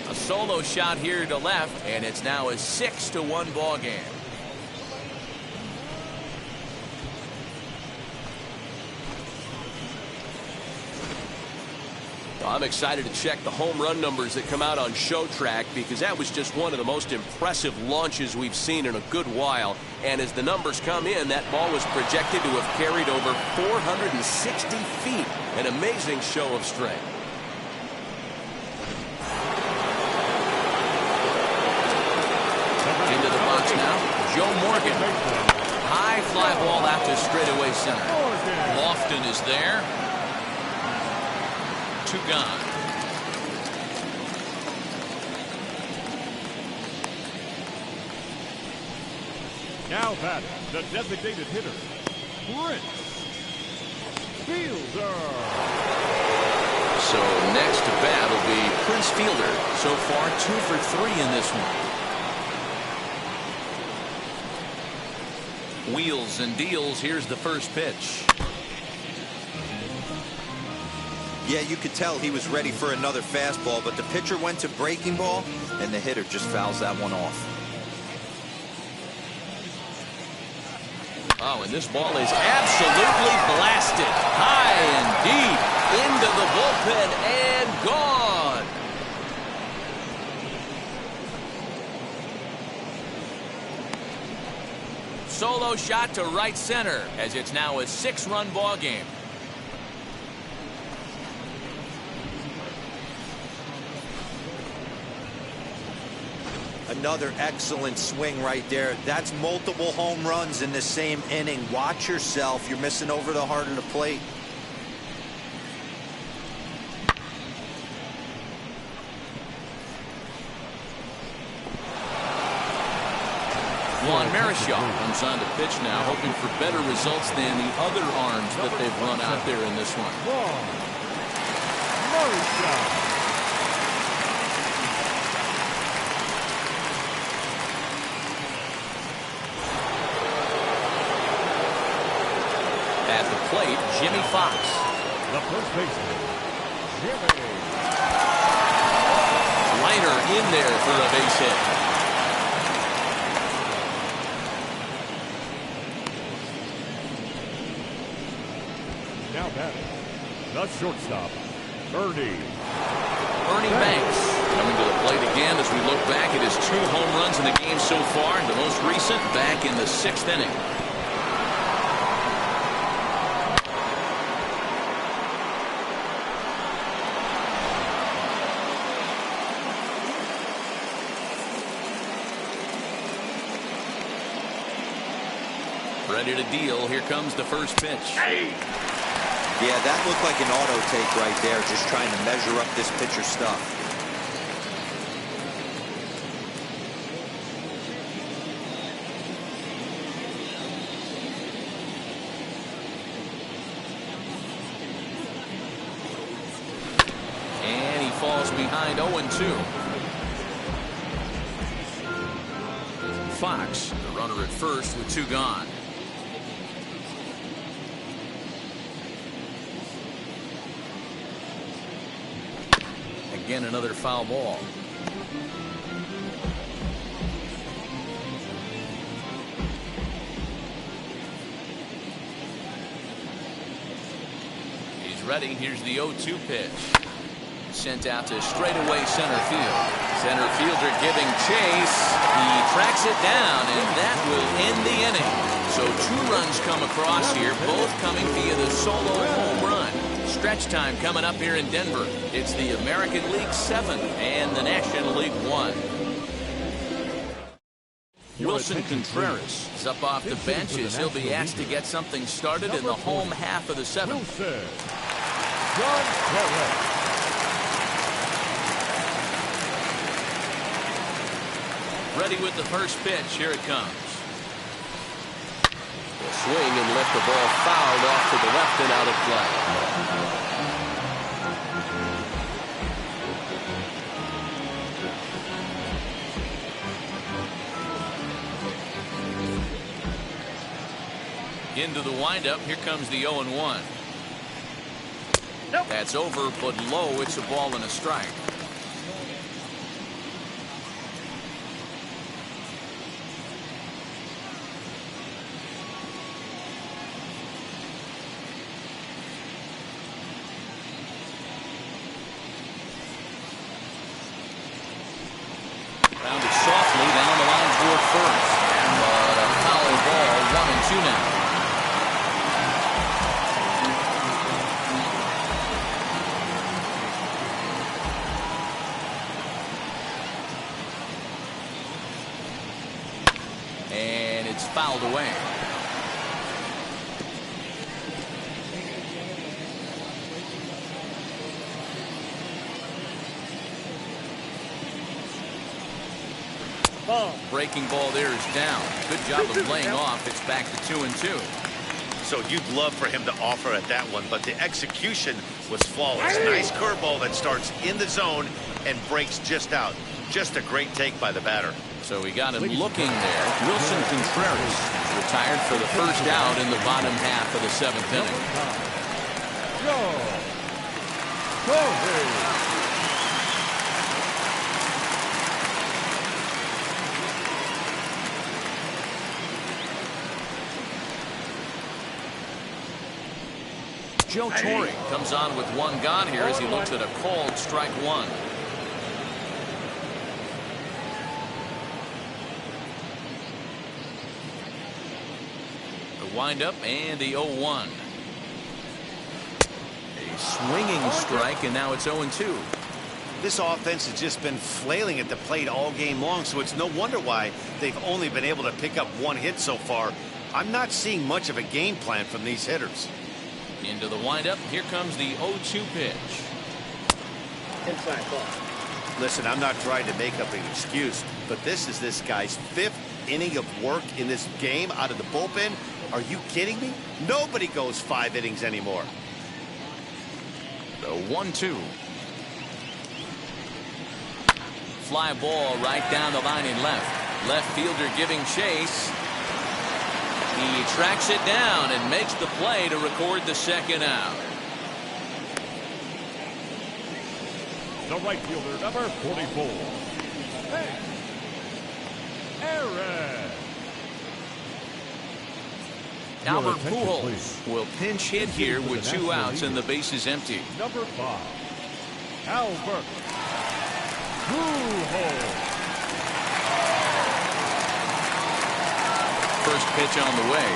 A solo shot here to left, and it's now a 6-1 ball game. I'm excited to check the home run numbers that come out on Show Track because that was just one of the most impressive launches we've seen in a good while. And as the numbers come in, that ball was projected to have carried over 460 feet. An amazing show of strength. Into the box now, Joe Morgan. High fly ball out to straightaway center. Lofton is there. 2 gone. Now batting, the designated hitter, Prince Fielder. So next to bat will be Prince Fielder. So far 2 for 3 in this one. Wheels and deals. Here's the first pitch. Yeah, you could tell he was ready for another fastball, but the pitcher went to breaking ball, and the hitter just fouls that one off. Oh, and this ball is absolutely blasted. High and deep into the bullpen and gone. Solo shot to right center as it's now a 6-run ball game. Another excellent swing right there. That's multiple home runs in the same inning. Watch yourself. You're missing over the heart of the plate. Juan Marichal comes on to pitch now, hoping for better results than the other arms that they've run out there in this one. Marichal. At the plate, Jimmy Fox. The first baseman, Jimmy. Liner in there for a base hit. Now batting, the shortstop, Ernie Banks coming to the plate again as we look back at his 2 home runs in the game so far. The most recent back in the 6th inning. Ready to deal. Here comes the first pitch. Yeah, that looked like an auto take right there, just trying to measure up this pitcher's stuff. And he falls behind 0-2. Fox, the runner at first with 2 gone. Again, another foul ball. He's ready. Here's the 0-2 pitch. Sent out to straightaway center field. Center fielder giving chase. He tracks it down, and that will end the inning. So 2 runs come across here, both coming via the solo home run. Stretch time coming up here in Denver. It's the American League 7 and the National League 1. Wilson Contreras is up off the bench as he'll be asked to get something started in the home half of the 7th. Wilson Contreras. Ready with the first pitch. Here it comes. A swing and let the ball fouled off to the left and out of play. Into the windup. Here comes the 0-1. Nope. That's over, but low. It's a ball and a strike. first. But a foul ball, 1-2 now. And it's fouled away. Breaking ball there is down. Good job of laying off. It's back to 2-2. So you'd love for him to offer at that one, but the execution was flawless. Nice curveball that starts in the zone and breaks just out. Just a great take by the batter. So we got him looking there. Wilson Contreras retired for the first out in the bottom half of the 7th inning. Joe Torre comes on with one gone here as he looks at a called strike one. The windup and the 0-1. A swinging strike, and now it's 0-2. This offense has just been flailing at the plate all game long, so it's no wonder why they've only been able to pick up one hit so far. I'm not seeing much of a game plan from these hitters. Into the windup. Here comes the 0-2 pitch. Inside ball. Listen, I'm not trying to make up an excuse, but this is this guy's 5th inning of work in this game out of the bullpen. Are you kidding me? Nobody goes 5 innings anymore. The 1-2. Fly ball right down the line in left. Left fielder giving chase. He tracks it down and makes the play to record the second out. The right fielder, number 44. Aaron. Albert Pujols will pinch hit here with 2 outs and the bases empty. Number 5. Albert Pujols. First pitch on the way.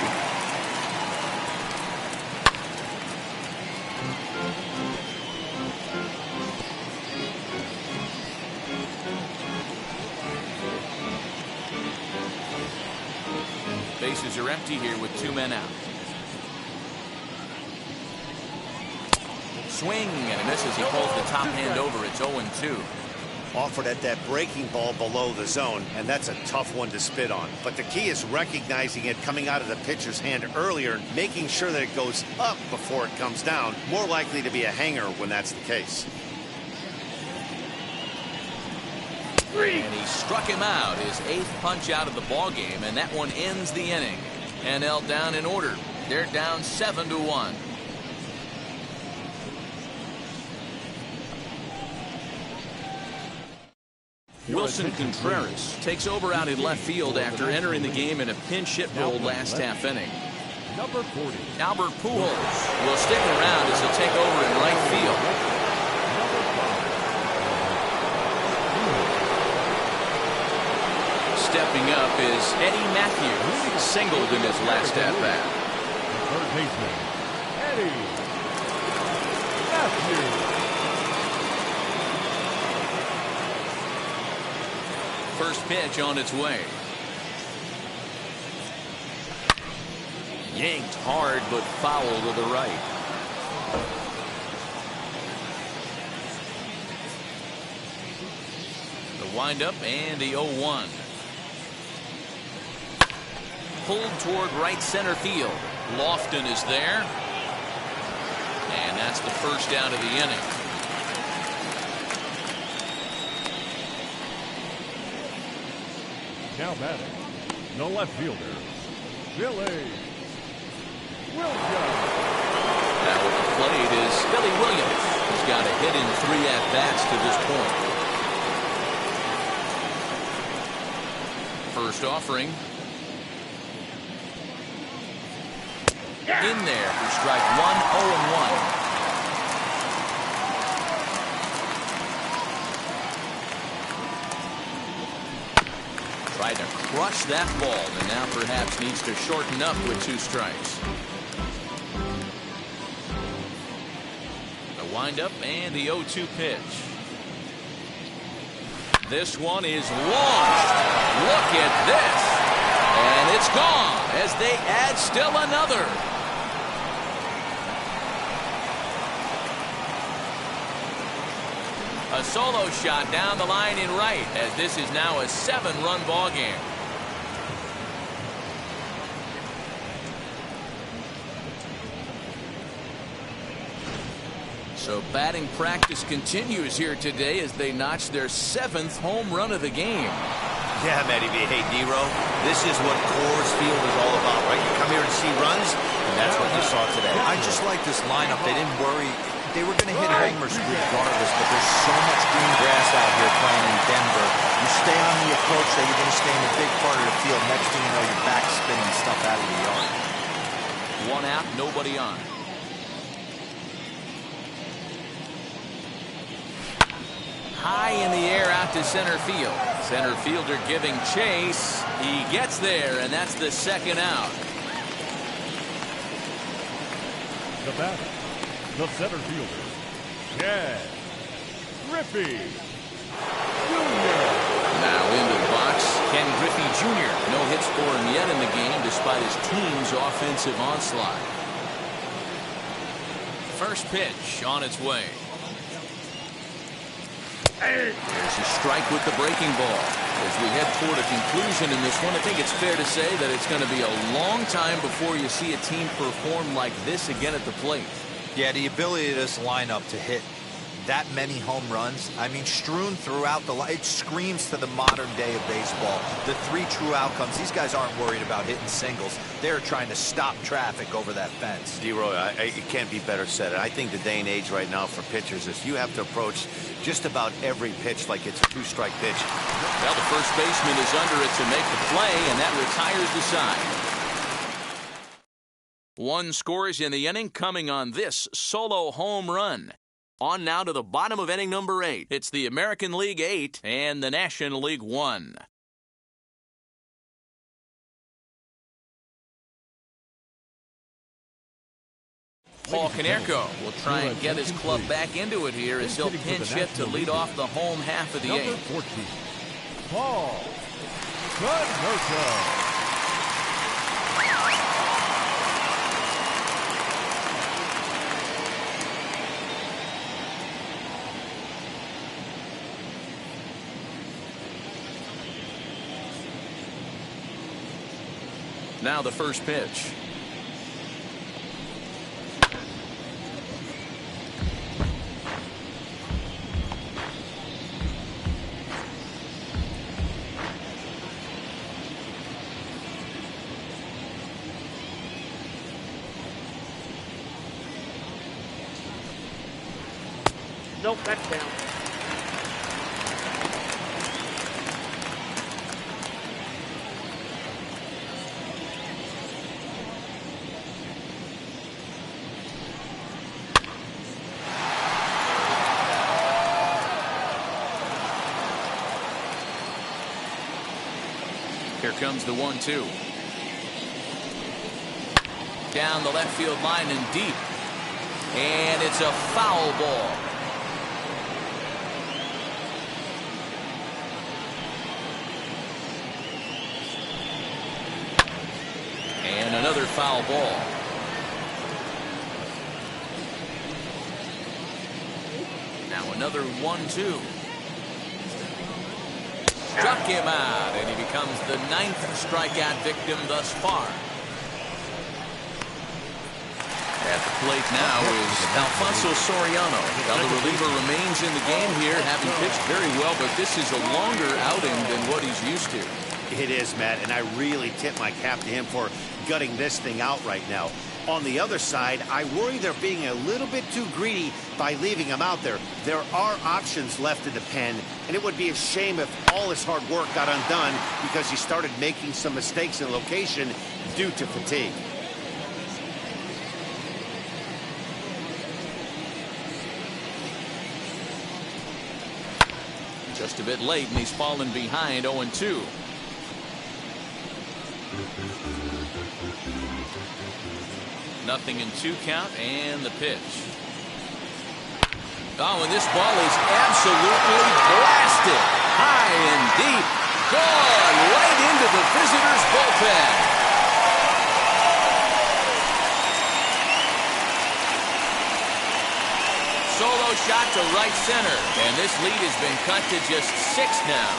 Bases are empty here with 2 men out. Swing and a miss as he pulls the top hand over. It's 0-2. Offered at that breaking ball below the zone, and that's a tough one to spit on. But the key is recognizing it coming out of the pitcher's hand earlier and making sure that it goes up before it comes down. More likely to be a hanger when that's the case. And he struck him out, his 8th punch out of the ball game, and that one ends the inning. NL down in order. They're down 7-1. Wilson Contreras takes over out in left field after entering the game in a pinch hit role last half inning. Number 40. Albert Pujols will stick around as he'll take over in right field. Stepping up is Eddie Matthews, singled in his last at-bat. Third baseman, Eddie Matthews. First pitch on its way. Yanked hard, but foul to the right. The windup and the 0-1. Pulled toward right center field. Lofton is there. And that's the first out of the inning. Now batting, the left fielder, Billy Williams. Now at the plate is Billy Williams. He's got a hit in 3 at-bats to this point. First offering. In there for strike 1, 0-1. Tried to crush that ball, and now perhaps needs to shorten up with 2 strikes. The windup and the 0-2 pitch. This one is launched. Look at this. And it's gone as they add still another. A solo shot down the line in right as this is now a 7-run ball game. So batting practice continues here today as they notch their 7th home run of the game. Yeah, Matty V. Hey, Nero, this is what Coors Field is all about, right? You come here to see runs, and that's what you saw today. I just like this lineup. They didn't worry. They were going to hit homers regardless, but there's so much green grass out here playing in Denver. You stay on the approach there, you're going to stay in a big part of the field. Next thing you know, you're back spinning stuff out of the yard. 1 out, nobody on. High in the air out to center field. Center fielder giving chase. He gets there, and that's the 2nd out. The batter, the center fielder, Ken Griffey Jr. Now into the box, Ken Griffey Jr. No hits for him yet in the game despite his team's offensive onslaught. First pitch on its way. There's a strike with the breaking ball. As we head toward a conclusion in this one, I think it's fair to say that it's going to be a long time before you see a team perform like this again at the plate. Yeah, the ability of this lineup to hit that many home runs, I mean, strewn throughout the line, it screams to the modern day of baseball. The 3 true outcomes. These guys aren't worried about hitting singles. They're trying to stop traffic over that fence. D-Roy, it can't be better said. I think the day and age right now for pitchers is you have to approach just about every pitch like it's a 2-strike pitch. Well, the first baseman is under it to make the play, and that retires the side. 1 scores in the inning coming on this solo home run. On now to the bottom of inning number 8. It's the American League 8 and the National League 1. Paul Konerko will try and get his club back into it here as he'll pinch hit to lead off the home half of the 8th. Number 14, Paul Konerko. Now the first pitch. Nope, that's down. Here comes the 1-2. Down the left field line and deep. And it's a foul ball. And another foul ball. Now another 1-2. Struck him out, and he becomes the 9th strikeout victim thus far. At the plate now is Alfonso Soriano. Now the reliever remains in the game here, having pitched very well, but this is a longer outing than what he's used to. It is, Matt, and I really tip my cap to him for gutting this thing out right now. On the other side, I worry they're being a little bit too greedy by leaving him out there. There are options left in the pen, and it would be a shame if all his hard work got undone because he started making some mistakes in location due to fatigue. Just a bit late, and he's fallen behind 0-2. 0-2 count and the pitch. Oh, and this ball is absolutely blasted. High and deep. Gone right into the visitors' bullpen. Solo shot to right center. And this lead has been cut to just 6 now.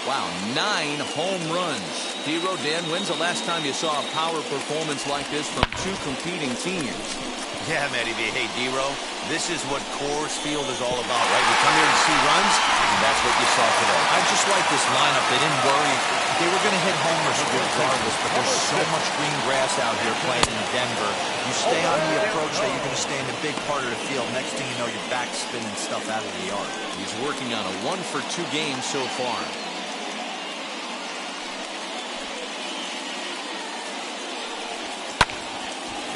Wow, 9 home runs. Hero, Dan, when's the last time you saw a power performance like this from 2 competing teams? Yeah, Matty V. Hey, D-Row, this is what Coors Field is all about, right? We come here to see runs, and that's what you saw today. I just like this lineup. They didn't worry. They were going to hit homers regardless, but there's so much green grass out here playing in Denver. You stay on the approach that you're going to stay in a big part of the field. Next thing you know, you're back spinning stuff out of the yard. He's working on a 1-for-2 game so far.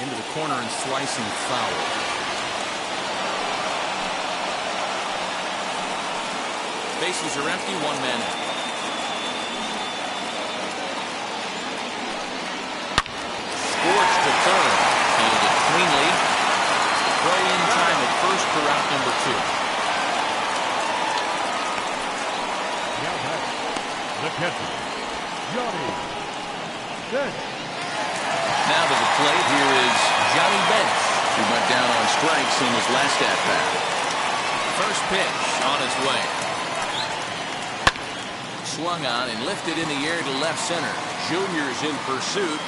Into the corner and slicing foul. Bases are empty, 1 man out. Scorched to third. Fielded cleanly. Throw in time at first for out number 2. Now back, the catcher, Johnny Bench. Now to the plate, here is Johnny Bench, who went down on strikes in his last at-bat. First pitch on its way. Swung on and lifted in the air to left center. Junior's in pursuit.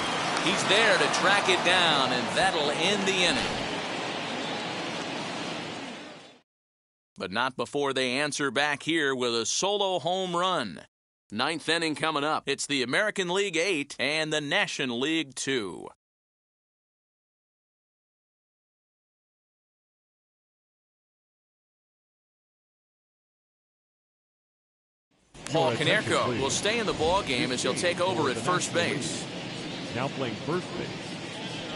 He's there to track it down, and that'll end the inning. But not before they answer back here with a solo home run. 9th inning coming up. It's the American League 8 and the National League 2. Paul Konerko will stay in the ball game as he'll take over at first base. Now playing first base,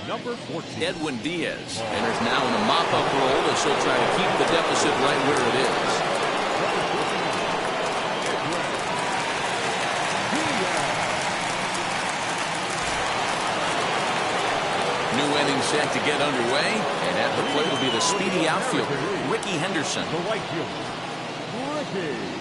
number 14. Edwin Diaz enters now in a mop-up role as he'll try to keep the deficit right where it is. New inning set to get underway, and at the plate will be the speedy outfielder, Ricky Henderson. The right fielder, Ricky Henderson.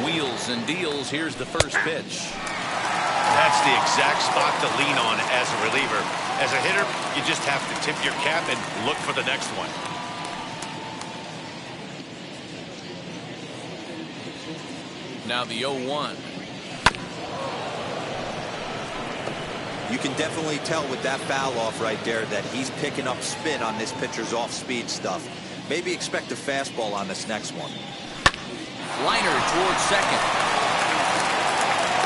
Wheels and deals. Here's the first pitch. That's the exact spot to lean on as a reliever. As a hitter, you just have to tip your cap and look for the next one. Now the 0-1. You can definitely tell with that foul off right there that he's picking up spin on this pitcher's off-speed stuff. Maybe expect a fastball on this next one. Liner towards second.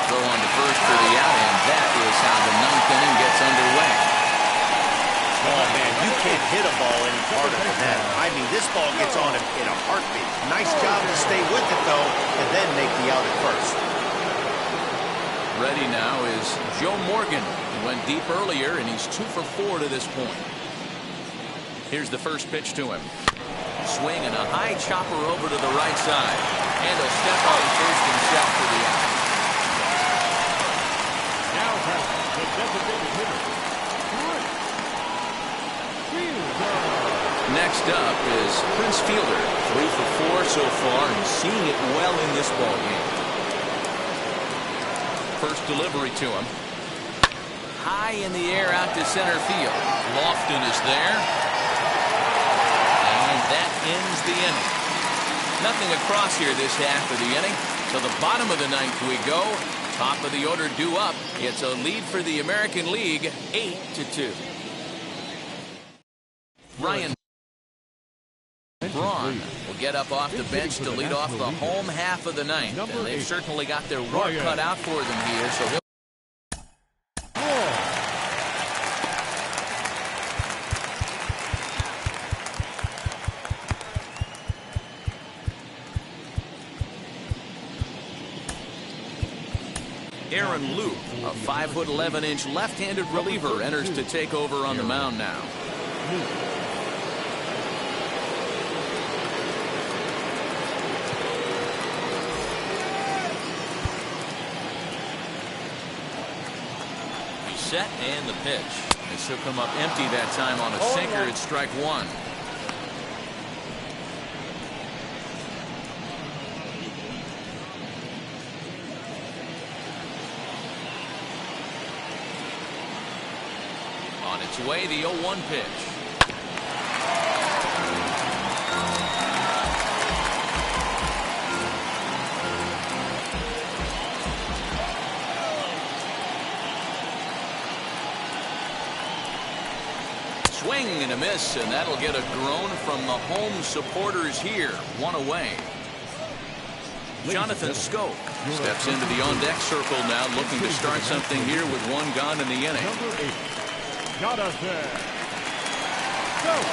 Throw on to first for the out, and that is how the 9th inning gets underway. Oh, man, you can't hit a ball any harder than that. I mean, this ball gets on him in a heartbeat. Nice job to stay with it, though, and then make the out at first. Ready now is Joe Morgan. He went deep earlier, and he's 2 for 4 to this point. Here's the first pitch to him. Swing and a high chopper over to the right side. And a step on first himself for the out. Now has the designated hitter, Next up is Prince Fielder. 3 for 4 so far, and seeing it well in this ball game. First delivery to him. High in the air out to center field. Lofton is there. And that ends the inning. Nothing across here this half of the inning. To the bottom of the 9th we go. Top of the order due up. It's a lead for the American League, 8-2. Ryan Braun will get up off the bench to lead off the home half of the 9th. And they've certainly got their work cut out for them here. So they'll Aaron Warren Loop, a 5'11" left-handed reliever, enters to take over on the mound now. He's set and the pitch. This will come up empty that time on a sinker. It's strike one. On its way, the 0-1 pitch. Swing and a miss, and that'll get a groan from the home supporters here. One away. Jonathan Scope steps into the on-deck circle now, looking to start something here with one gone in the inning. Number 8, Jonathan Scope.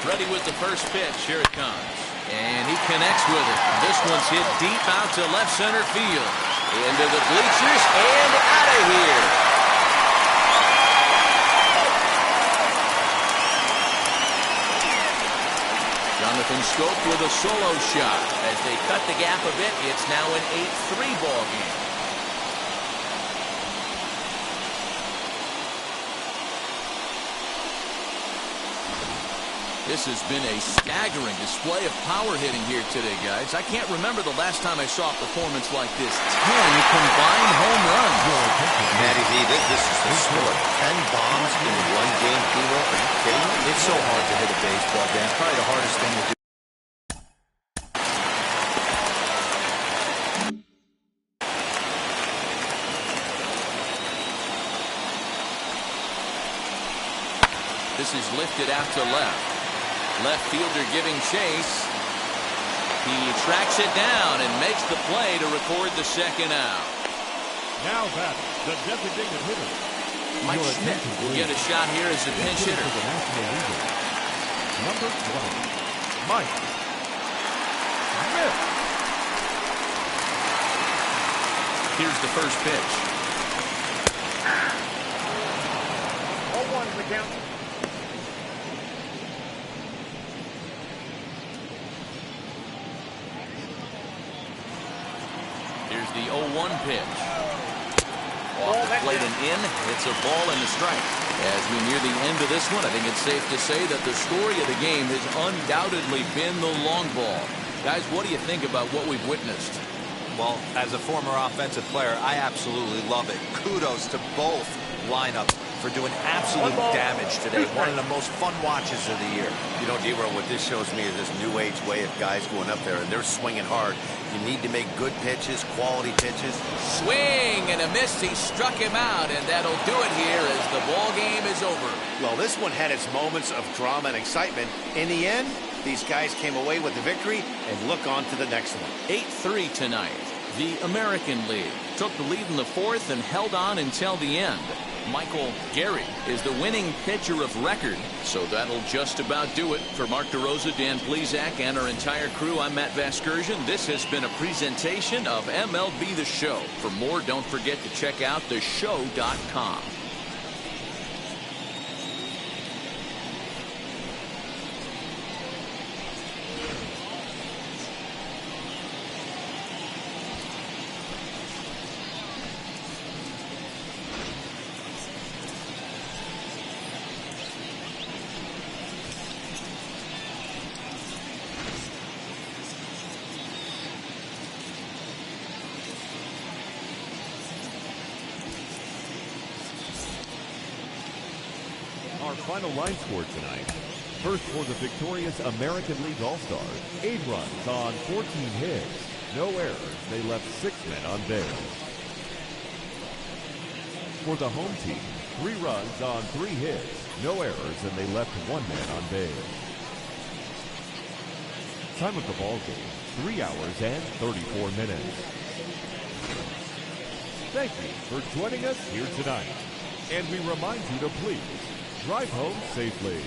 Ready with the first pitch. Here it comes. And he connects with it. This one's hit deep out to left center field. Into the bleachers and out of here. Jonathan Scope with a solo shot. As they cut the gap a bit, it's now an 8-3 ball game. This has been a staggering display of power hitting here today, guys. I can't remember the last time I saw a performance like this. 10 combined home runs. Matty V, this is the sport. 10 bombs in one game, Hero. Are you kidding me? It's so hard to hit a baseball, Dan. It's probably the hardest thing to do. This is lifted out to left. Left fielder giving chase. He tracks it down and makes the play to record the second out. Now that the designated hitter. Mike Schmidt will get a shot here as the pinch hitter. Number 12, Mike Schmidt. Here's the first pitch. 0-1 the count. Here's the 0-1 pitch. Off the plate and in. It's a ball and a strike. As we near the end of this one, I think it's safe to say that the story of the game has undoubtedly been the long ball. Guys, what do you think about what we've witnessed? Well, as a former offensive player, I absolutely love it. Kudos to both lineups for doing absolute damage today. One of the most fun watches of the year. You know, D-Roll, what this shows me is this new age way of guys going up there and they're swinging hard. You need to make good pitches, quality pitches. Swing and a miss. He struck him out, and that'll do it here as the ball game is over. Well, this one had its moments of drama and excitement. In the end, these guys came away with the victory and look on to the next one. 8-3 tonight. The American League took the lead in the fourth and held on until the end. Michael Gary is the winning pitcher of record. So that'll just about do it. For Mark DeRosa, Dan Plesac, and our entire crew, I'm Matt Vasgersian. This has been a presentation of MLB The Show. For more, don't forget to check out theshow.com. Our final line score tonight. First for the victorious American League All-Stars, 8 runs on 14 hits. No errors. They left 6 men on base. For the home team, 3 runs on 3 hits. No errors, and they left 1 man on base. Time of the ball game, 3 hours and 34 minutes. Thank you for joining us here tonight. And we remind you to please drive home safely.